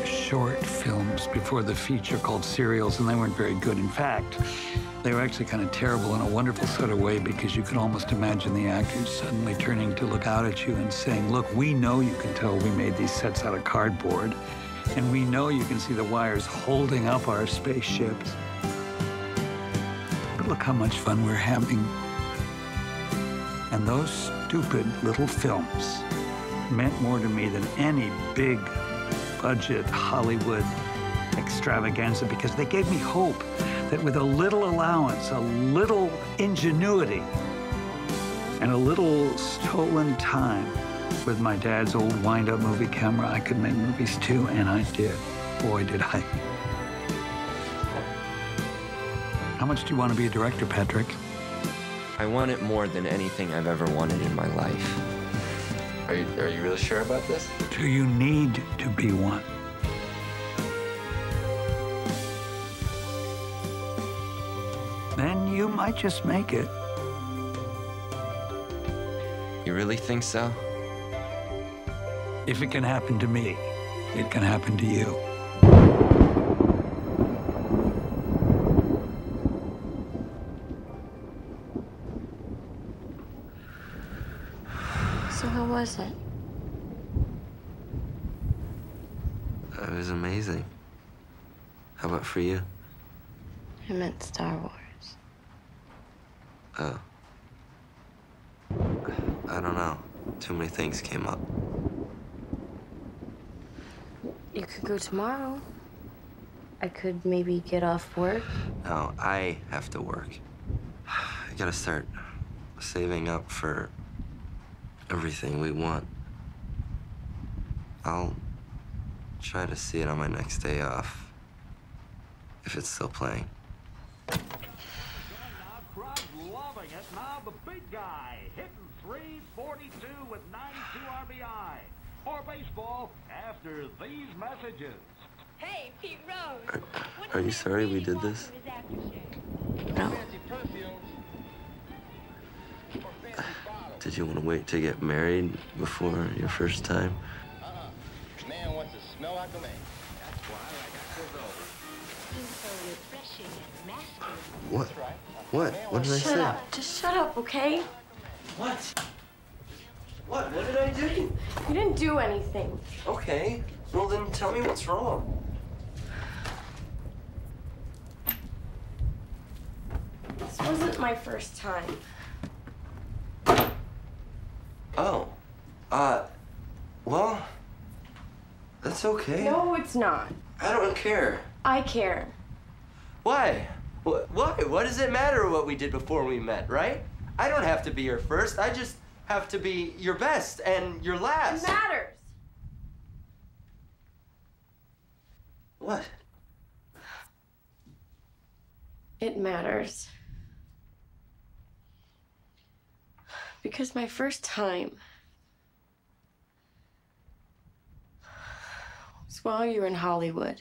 short films before the feature called serials, and they weren't very good. In fact, they were actually kind of terrible in a wonderful sort of way because you could almost imagine the actors suddenly turning to look out at you and saying, look, we know you can tell we made these sets out of cardboard, and we know you can see the wires holding up our spaceships. But look how much fun we're having. And those stupid little films meant more to me than any big budget Hollywood extravaganza because they gave me hope that with a little allowance, a little ingenuity, and a little stolen time with my dad's old wind-up movie camera, I could make movies too, and I did. Boy, did I. How much do you want to be a director, Patrick? I want it more than anything I've ever wanted in my life. Are you really sure about this? Do you need to be one? Then you might just make it. You really think so? If it can happen to me, it can happen to you. So how was it? It was amazing. How about for you? I meant Star Wars. Oh. I don't know. Too many things came up. You could go tomorrow. I could maybe get off work. No, I have to work. I gotta start saving up for everything we want. I'll try to see it on my next day off, if it's still playing. Loving it. Now the big guy hitting 342 with 92 RBI. For baseball after these messages. Hey, Pete Rose. Are you sorry we did this? No. Did you want to wait to get married before your first time? Man wants to smell like a man. That's why I got What? What did I say? Shut up. Just shut up, okay? What? What did I do? You didn't do anything. Okay. Well, then tell me what's wrong. This wasn't my first time. Oh. Well, that's okay. No, it's not. I don't care. I care. Why? Why? What does it matter what we did before we met, right? I don't have to be your first. I just have to be your best and your last. It matters. What? It matters. Because my first time was while you were in Hollywood.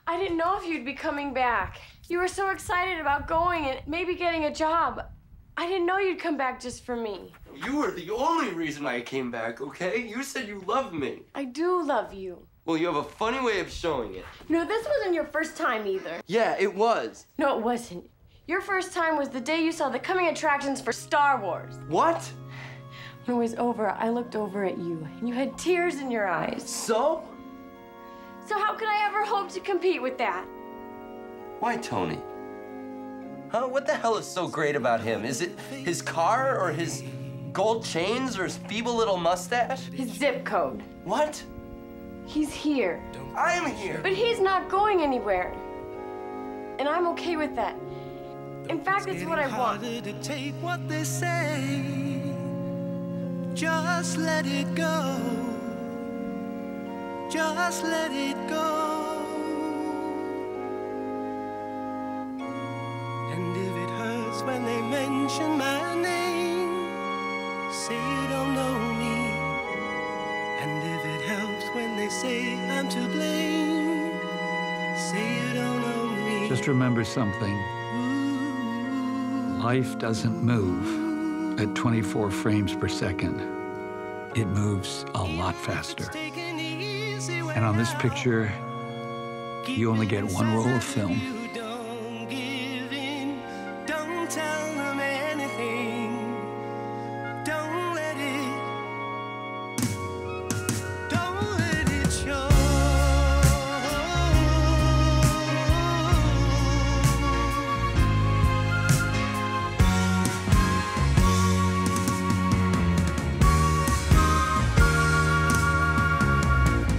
I didn't know if you'd be coming back. You were so excited about going and maybe getting a job. I didn't know you'd come back just for me. You were the only reason I came back, okay? You said you loved me. I do love you. Well, you have a funny way of showing it. No, this wasn't your first time either. Yeah, it was. No, it wasn't. Your first time was the day you saw the coming attractions for Star Wars. What? When it was over, I looked over at you, and you had tears in your eyes. So? So how could I ever hope to compete with that? Why Tony? Huh? What the hell is so great about him? Is it his car or his gold chains or his feeble little mustache? His zip code. What? He's here. I'm here. But he's not going anywhere. And I'm okay with that. In fact, it's what I want. To take what they say, just let it go. Just let it go. And if it hurts when they mention my name, say you don't know me. And if it helps when they say I'm to blame, say you don't know me. Just remember something. Life doesn't move at 24 frames per second. It moves a lot faster. And on this picture, you only get one roll of film. Don't tell them anything. Don't let it show.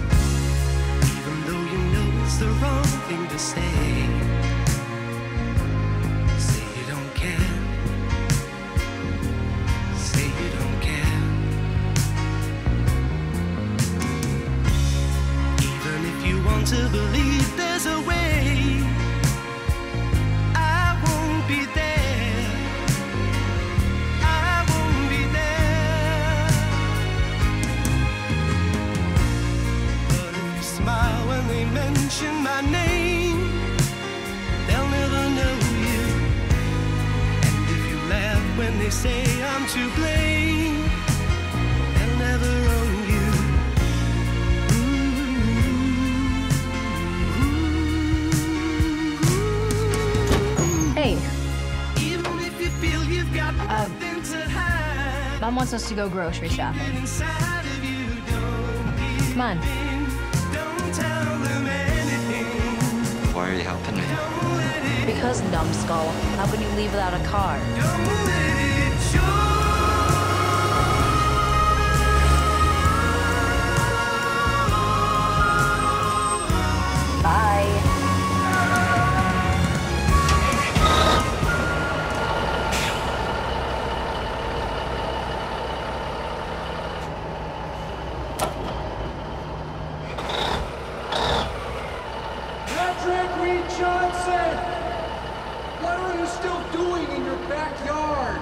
Even though you know it's the wrong thing to say. Say you don't care. Say you don't care. Even if you want to believe there's a way, I won't be there. I won't be there. But if you smile when they mention my name, they'll never know you. And if you laugh when they say I'm to blame, they'll never own you. Hey, Even if you feel you've got nothing to hide, Mom wants us to go grocery shopping. inside of you, don't give Come on. in. Don't tell them anything. Why are you helping me? Because, numbskull, how can you leave without a car? Don't let it show. Bye. Patrick Reed Johnson! What are you still doing in your backyard?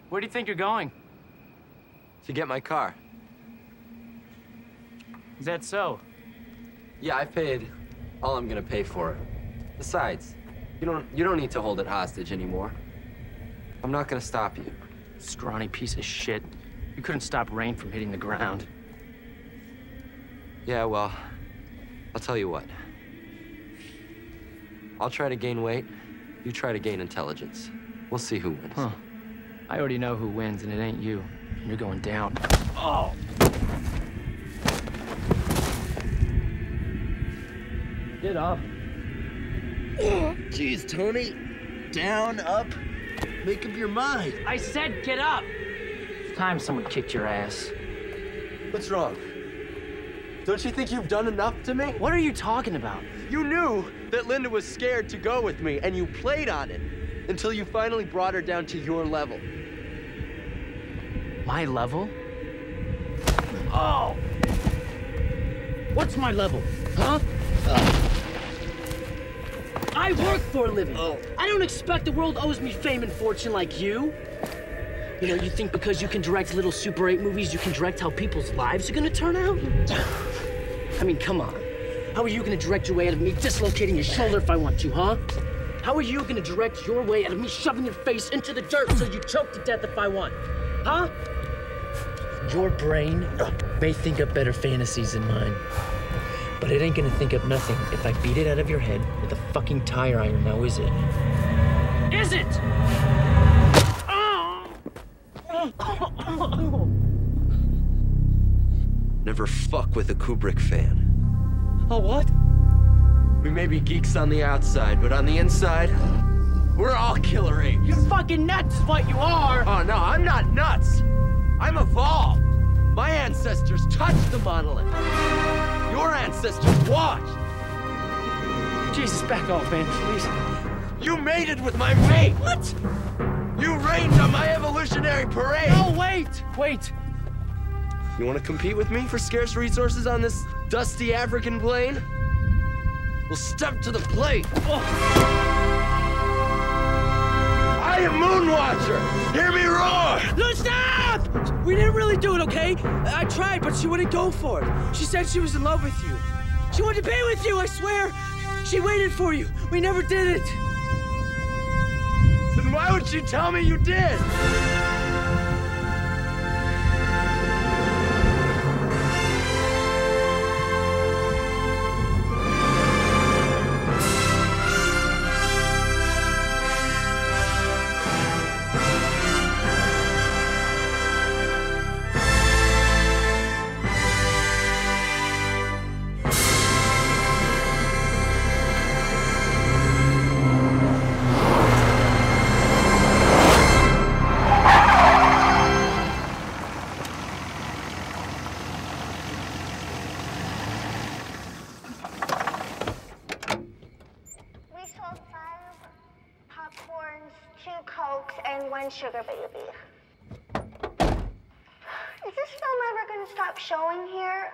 Where do you think you're going? To get my car. Is that so? Yeah, I paid all I'm gonna pay for it. Besides, you don't need to hold it hostage anymore. I'm not gonna stop you. Scrawny piece of shit. You couldn't stop rain from hitting the ground. Yeah, well, I'll tell you what. I'll try to gain weight. You try to gain intelligence. We'll see who wins. Huh. I already know who wins, and it ain't you. You're going down. Oh! Get up. Jeez, Tony. Down, up. Make up your mind. I said get up! It's time someone kicked your ass. What's wrong? Don't you think you've done enough to me? What are you talking about? You knew that Linda was scared to go with me, and you played on it until you finally brought her down to your level. My level? Oh! What's my level? Huh? I work for a living. I don't expect the world owes me fame and fortune like you. You know, you think because you can direct little Super 8 movies, you can direct how people's lives are gonna turn out? I mean, come on. How are you gonna direct your way out of me dislocating your shoulder if I want to, huh? How are you gonna direct your way out of me shoving your face into the dirt so you choke to death if I want? Huh? Your brain may think up better fantasies than mine, but it ain't gonna think up nothing if I beat it out of your head with a fucking tire iron, now is it? Is it? Oh! Never fuck with a Kubrick fan. Oh, what? We may be geeks on the outside, but on the inside, we're all killer apes. You're fucking nuts is what you are! Oh, no, I'm not nuts. I'm evolved. My ancestors touched the monolith. Your ancestors watched. Jesus, back off, man, please. You mated with my mate. What? You rained on my evolutionary parade. No, wait. You want to compete with me for scarce resources on this dusty African plain? Well, step to the plate. Oh. I am Moonwatcher. Hear me roar. No, stop! We didn't really do it, okay? I tried, but she wouldn't go for it. She said she was in love with you. She wanted to be with you, I swear. She waited for you. We never did it. Then why would she tell me you did? Sugar baby. Is this film ever gonna stop showing here?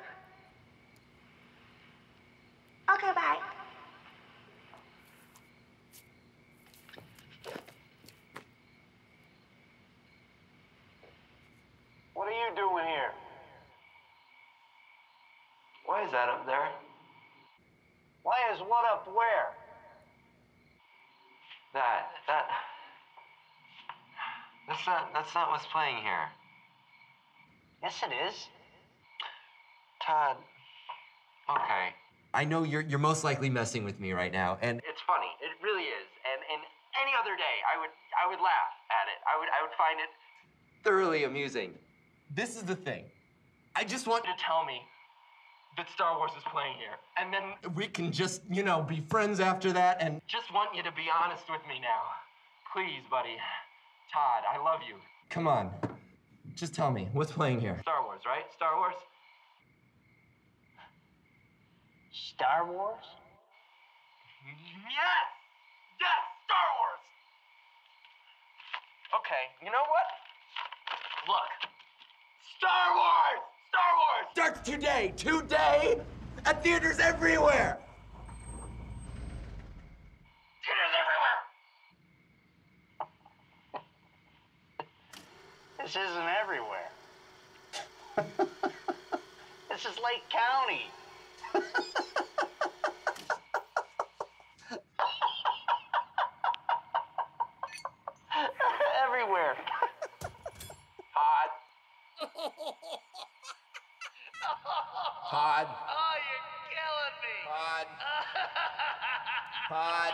Okay, bye. What are you doing here? Why is that up there? Why is what up where? That's not what's playing here. Yes, it is. Todd. Okay. I know you're most likely messing with me right now, and It's funny. It really is. And any other day, I would laugh at it. I would find it thoroughly amusing. This is the thing. I just want you to tell me that Star Wars is playing here, and then we can just, be friends after that, and just want you to be honest with me now. Please, buddy. Todd, I love you. Come on. Just tell me, what's playing here? Star Wars, right? Star Wars? Star Wars? Yes! Yes! Star Wars! Okay, you know what? Look. Star Wars! Star Wars! Starts today! Today! At theaters everywhere! Theaters everywhere! This isn't everywhere. This is Lake County. Everywhere. Todd. Todd. Oh, you're killing me. Todd. Todd.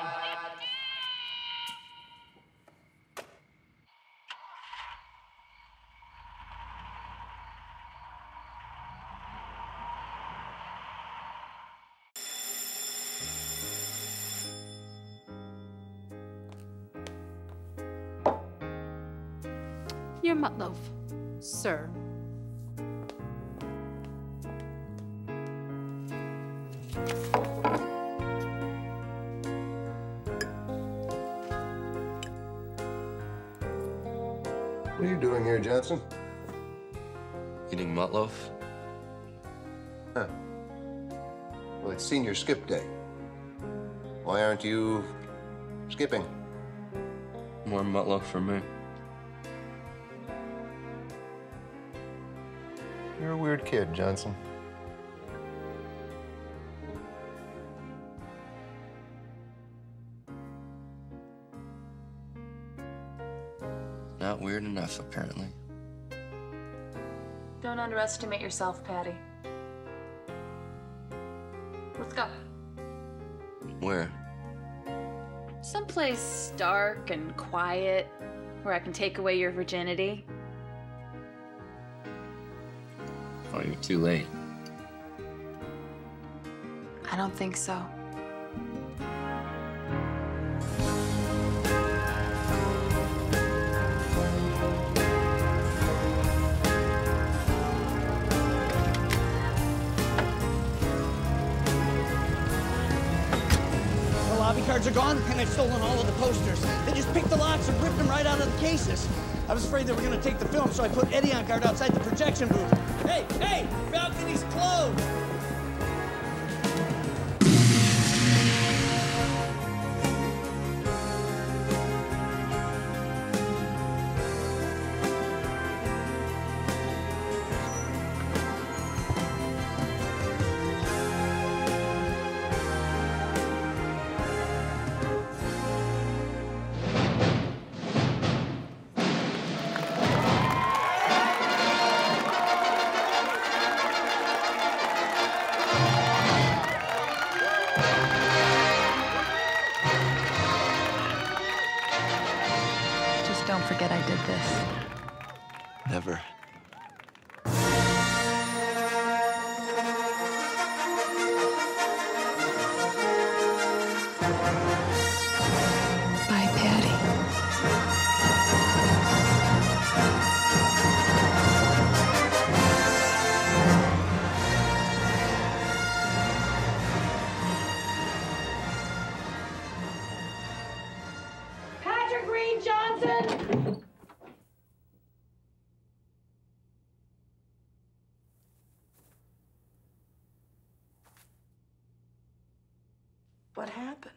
Your meatloaf, sir. What are you doing here, Johnson? Eating meatloaf. Huh. Well, it's senior skip day. Why aren't you skipping? More meatloaf for me. You're a weird kid, Johnson. Not weird enough, apparently. Don't underestimate yourself, Patty. Let's go. Where? Someplace dark and quiet where I can take away your virginity. Oh, you're too late. I don't think so. The lobby cards are gone, and I've stolen all of the posters. They just picked the locks and ripped them right out of the cases. I was afraid they were going to take the film, so I put Eddie on guard outside the projection booth. Hey, hey! Balcony's closed! Don't forget I did this. Never. Bye, Patty. Patrick Reed Johnson! What happened?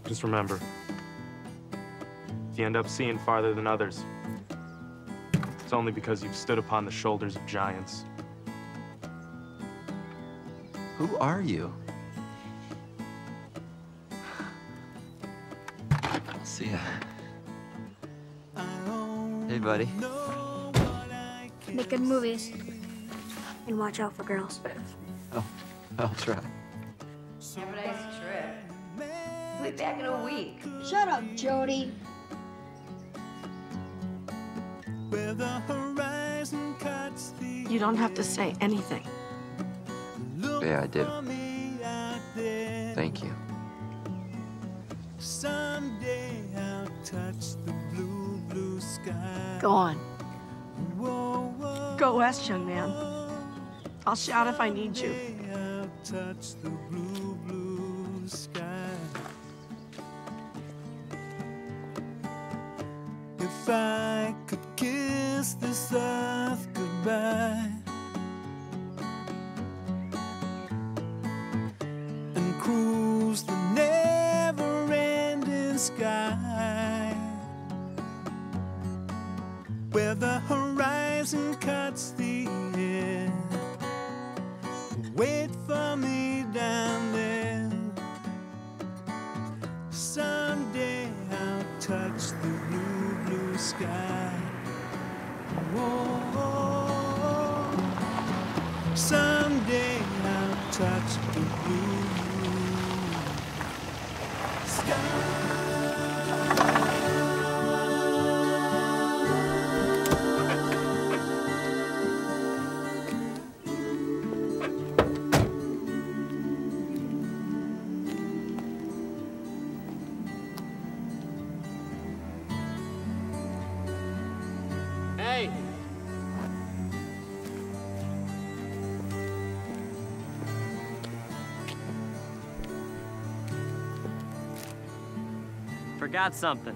Just remember, if you end up seeing farther than others, it's only because you've stood upon the shoulders of giants. Who are you? I'll see ya. Hey, buddy. Make good movies. And watch out for girls. Oh, I'll try. Have a nice trip. We'll be back in a week. Shut up, Jody. You don't have to say anything. Yeah, I do. Thank you. Someday I'll touch the blue, blue sky. Go on. Go west, young man. I'll shout if I need you. I'll touch the blue, blue sky. If I could kiss this earth goodbye and cruise the never-ending sky where the horizon cuts the air, wait for me down there. Someday I'll touch the blue, blue sky. Whoa. Someday I'll touch the blue, blue sky. Hey! Forgot something.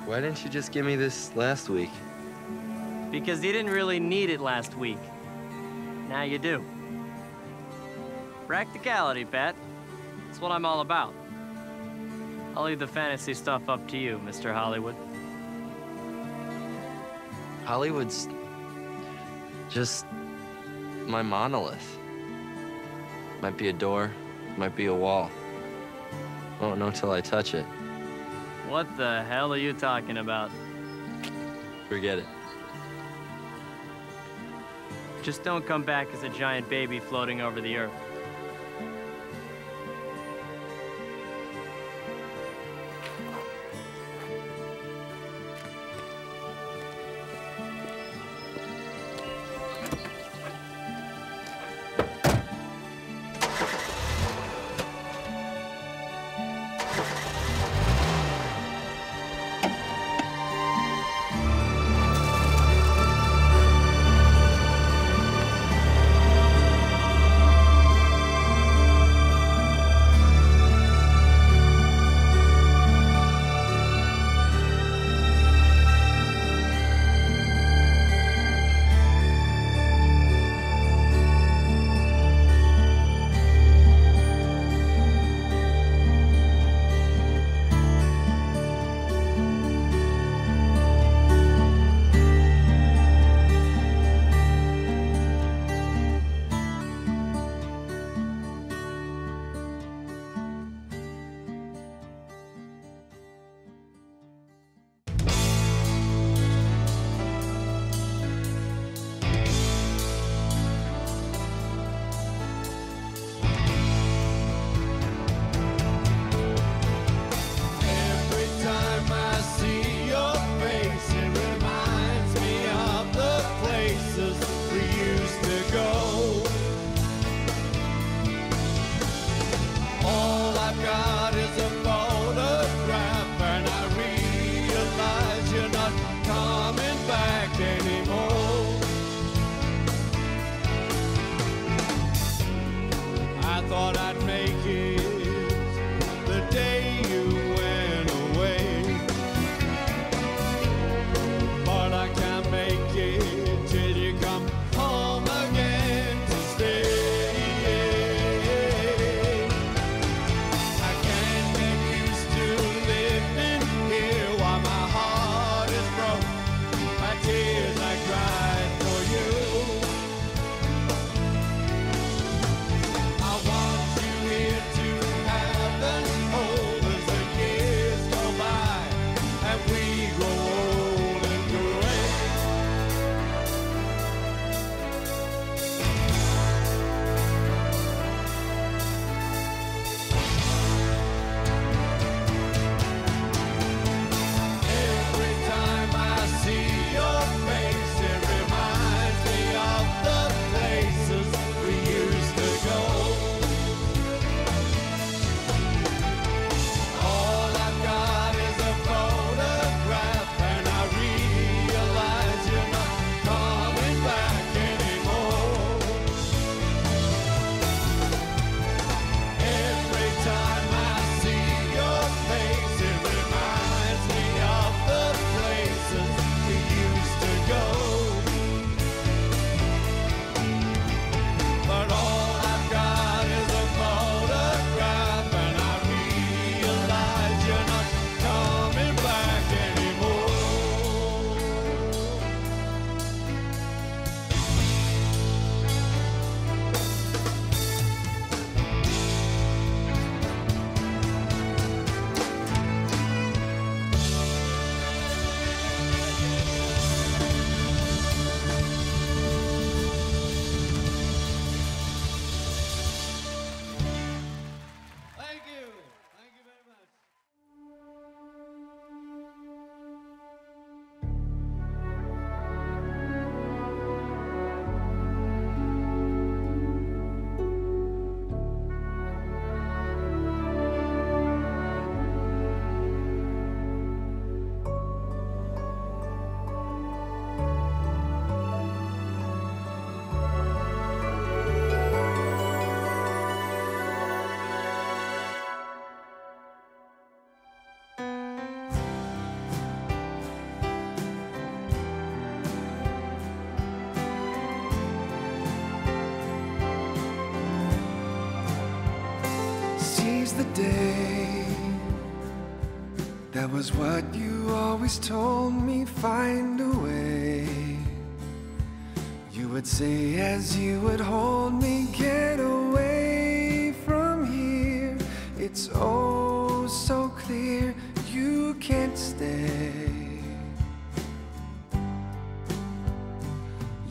Why didn't you just give me this last week? Because you didn't really need it last week. Now you do. Practicality, Pat. That's what I'm all about. I'll leave the fantasy stuff up to you, Mr. Hollywood. Hollywood's just my monolith. Might be a door, might be a wall. Won't know till I touch it. What the hell are you talking about? Forget it. Just don't come back as a giant baby floating over the earth. the day. That was what you always told me, find a way. would say as you would hold me, get away from here. It's oh so clear you can't stay.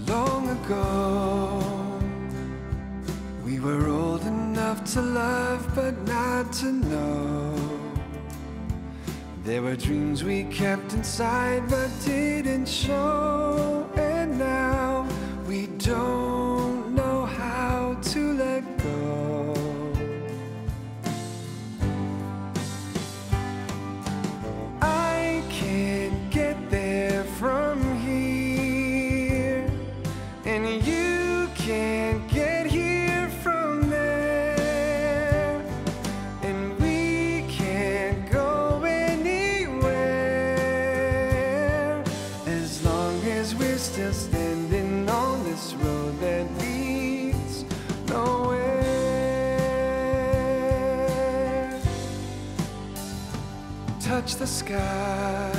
Long ago, we were old enough to love but not to know. There were dreams we kept inside but didn't show. And now we don't know how to let go. I can't get there from here, and you can't get here from there, and we can't go anywhere as long as we're still standing on this road that leads nowhere. Touch the sky.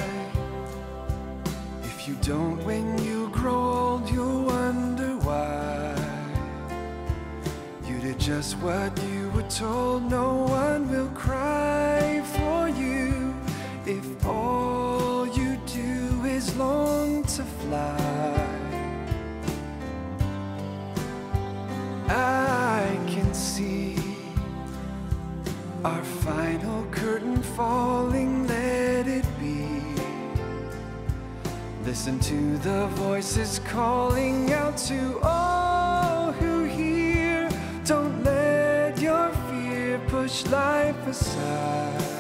If you don't, when you grow old, you'll wonder why you did just what you were told. No one will cry for you if all you do is long to fly. I can see our final curtain falling, let it be. Listen to the voices calling out to all who hear. Don't let your fear push life aside.